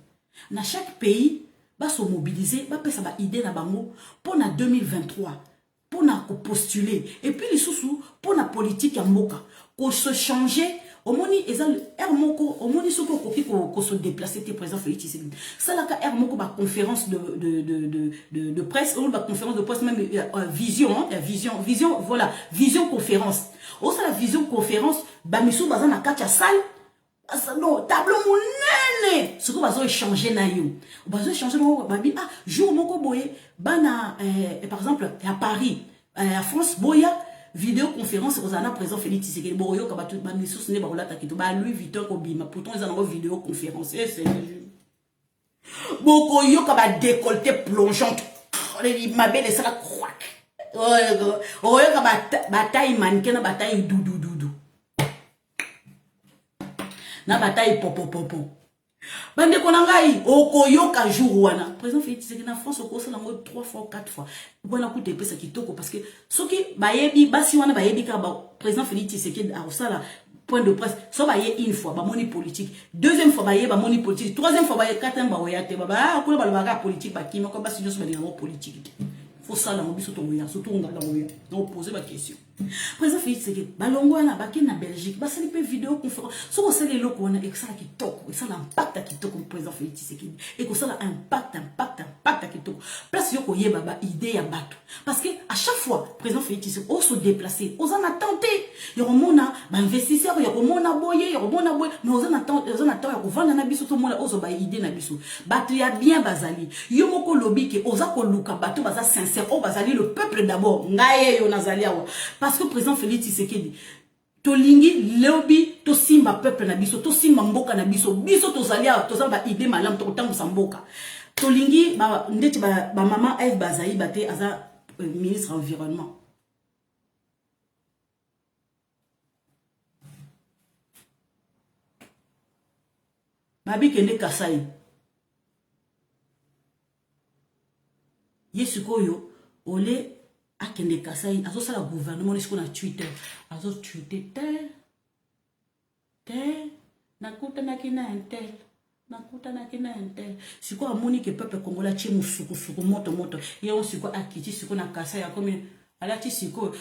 na chaque pays va se mobiliser va pesa ba idée na bango pour na 2023 pour na postuler et puis les sous pour na politique ya mboka ko se changer au moni ezal moko au moni soko ko se déplacer te président Félix Tshisekedi ça la ka moko ba conférence de presse ou ba conférence de presse même vision voilà vision conférence au ça la vision conférence ba misu baza na kacha salle non tableau monene ce que bazo échanger na yo bazo échanger no babi jour moko boye bana par exemple à Paris à France boya vidéoconférence aux ana président Félix Tshisekedi boyo ka batu ba misus ne ba kolata kito ba Louis Vuitton ko bima pourtant ils en ont vidéoconférence et c'est boko yo ka ba décolleté plongeante ma belle ça la croaque oh yo ka ba taille mannequin na ba taille doudou na ba taille popo bande konangai okoyoka jour wana président Félix Tshisekedi na France ko sala ngo 3 fois 4 fois bona ku te pesa kitoko parce que soki bayebi basi wana bayebi ka ba président Félix Tshisekedi a sala point de presse so baye une fois ba moni politique deuxième fois baye ba moni politique troisième fois baye quatrième ba oyate ba ko ba ba politique ba kima ko ba si joso ba dinga politique faut ça la mobiso to oya surtout on ngala oya on poser ba question président Félix Tshisekedi balongo na baki na Belgique ba sali pe vidéo conférence so ko sali loko wana et ça qui toque et ça l'impact qui toque comme président Félix Tshisekedi et que ça la impact qui toque place yo ko yeba ba idée ya bato parce que à chaque fois président Félix Tshisekedi on se déplacer on en attente yo mona ba investisseur yo mona boye mais on en attente ya ko vendre na biso to mona ozo ba idée na biso bato ya bien bazali yo moko lobi ke oza ko luka bato baza sincère o bazali le peuple d'abord ngaye yo nazali awa parce que président Félix Tshisekedi tolingi lobi to simba peuple na biso to simba mboka na biso to zalia to zamba idée malam to tango samboka tolingi ba ndeti ba maman Eve Bazaï bate aza ministre environnement babi kende Kasai yesukoyo ole akende Kasai azo sala gouvernement nisiko na Twitter azo tweeter te nakutana kina intel siko amoni ke peuple congolais chi musuku moto yeo siko akiti siko na Kasai ya komi alati siko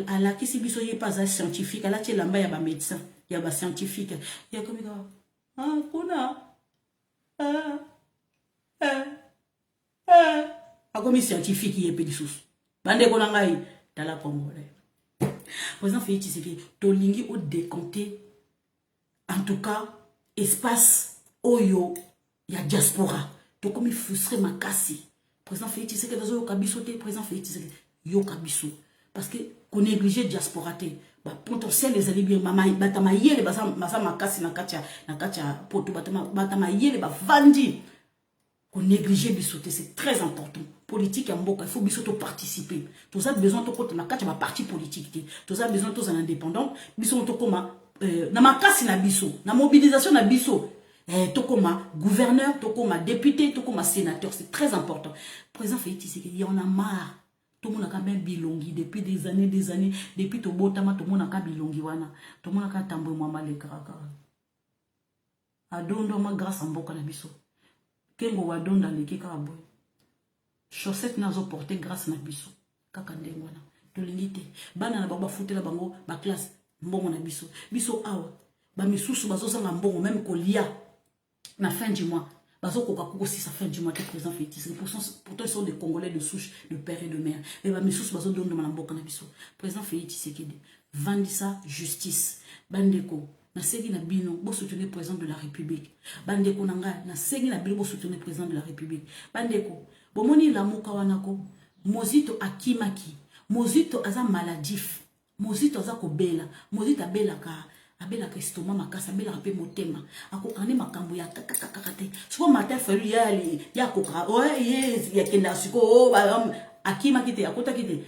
alaki si biso ye pas scientifique alati lamba ya ba médecin Il y a des scientifiques. Il y a comme ça. Ah, kuna. Ah, ah, ah. Ah, comme scientifique, il y a peu de sous. Bande konangai, dans la Congolais. Président Félix Tshisekedi, Tolingi au décompté. En tout cas, espace Oyo, il y a diaspora. Donc, comme il frustrait ma casse. Président Félix Tshisekedi, dans le Kabiso, président Félix Tshisekedi, yo Kabiso. Parce que, qu'on néglige diaspora, potentiel les alibis, batama yele, basa ma casse, na katia, poto, batama yele, vandi. Qu'on néglige bisoté, c'est très important. Politique en boka, il faut bisoto participer. Tout ça besoin de côté, na katia, parti politique. Tout ça besoin de tous en indépendant. Bisoto comme na makasi na biso, na mobilisation na biso, tokoma gouverneur, tokoma député, tokoma sénateur, c'est très important. Président Félix Tshisekedi, il y en a marre. Tout le monde a même bilongi depuis des années, depuis to botama, tout le monde a bilongi wana, tout le monde a tambo mama le kaka. Adondo ma grâce en boka na biso. Kengo wadonda le kika boy. Chaussette nazo porté grâce na biso. Kaka ndengwana. To limité. Bana na baba foutela bango ba classe. Mbongo na biso. Biso awa. Ba misusu bazo sanga mbongo même kolia na fin du mois. Bazo koka koko si sa fin du mois que président Félix. Pourtant ils sont des Congolais de souche, de père et de mère. Et ba misusu bazo dondo na mboka na biso. Président Félix Tshisekedi. Vandisa justice. Bandeko. Na segi na bino bo soutenir le président de la République. Bandeko nanga na segi na bino bo soutenir le président de la République. Bandeko. Bomoni la muka wanako. Mozito akimaki. Mozito aza maladif. Mozito aza kobela, mozito abela ka estoma makasa abela ka pe motema ako ane makambo ya kakakakate siko matin fallu ya kokra yes ya kenda siko akima kite akota kite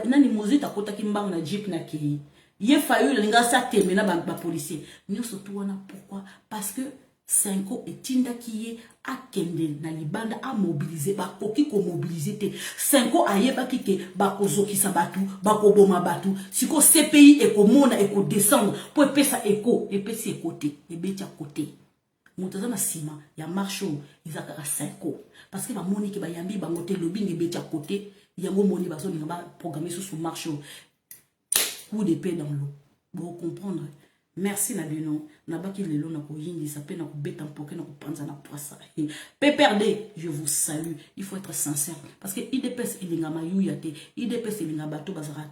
nani mozito akota kimbango na jeep na ki ye fallu linga sa teme na ba policier nyoso to wana pourquoi parce que Senko etinda kiye akende na libanda a mobiliser ba koki ko mobiliser te Senko ayeba kike ba kozokisa batu ba koboma batu siko CPI ekomona eko descendre po epesa eko epesi ekote ebetia côté motoza na sima ya marcho izakara Senko parce que ba moniki ba yambi ba ngote lobby ebetia côté yango moni bazo ninga ba programmer sous marcho coup d'épée dans l'eau pour comprendre. Merci Nabino. Nabaki lelo na ko yindi sa pe na ko beta mpoke na ko panza na poisa. PPRD, je vous salue. Il faut être sincère parce que IDPS ilinga mayuya te, IDPS ilinga bato bazara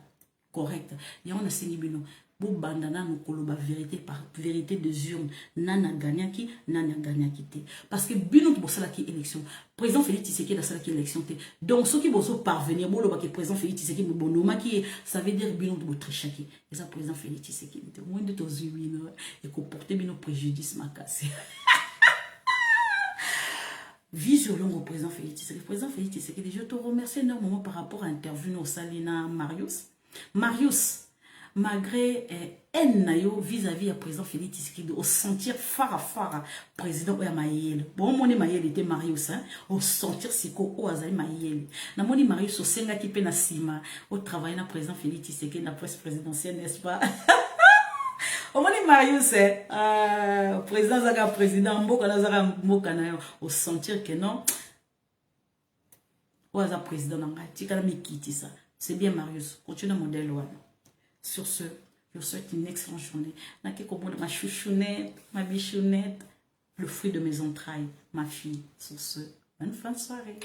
correct. Ya on a singi bino. Bo bandana no koloba vérité par vérité de urne. Nana gagnaki, nana gagnaki te. Parce que bino to bosala ki élection. Président Félix Tshisekedi da sala ki élection te. Donc ceux qui boso parvenir bo loba ke président Félix Tshisekedi bo bonoma ki ça veut dire bino to bo trichaki. Et ça président Félix Tshisekedi te moins de to zuino et ko porter bino préjudice makasi. Vision longue au président Félix Tshisekedi. Président Félix Tshisekedi, je te remercie énormément par rapport à l'interview au Salina Marius, malgré nayo vis-à-vis à président Félix Tshisekedi, au sentir fara président Oya Mayele. Bon, mon Mayele était Marius, hein, au sentir siko o azali Mayele. Na moni Marius au senga qui pe na sima, au travail na président Félix Tshisekedi na presse présidentielle, n'est-ce pas? Au moni Marius, président Zaka président Mboka na Zaka Mboka na yo, au sentir que non, o azali président nanga, tika mi kiti ça. C'est bien Marius, continue modèle one. Sur ce, je vous souhaite une excellente journée. Ma chouchounette, ma bichounette, le fruit de mes entrailles, ma fille. Sur ce, bonne fin de soirée.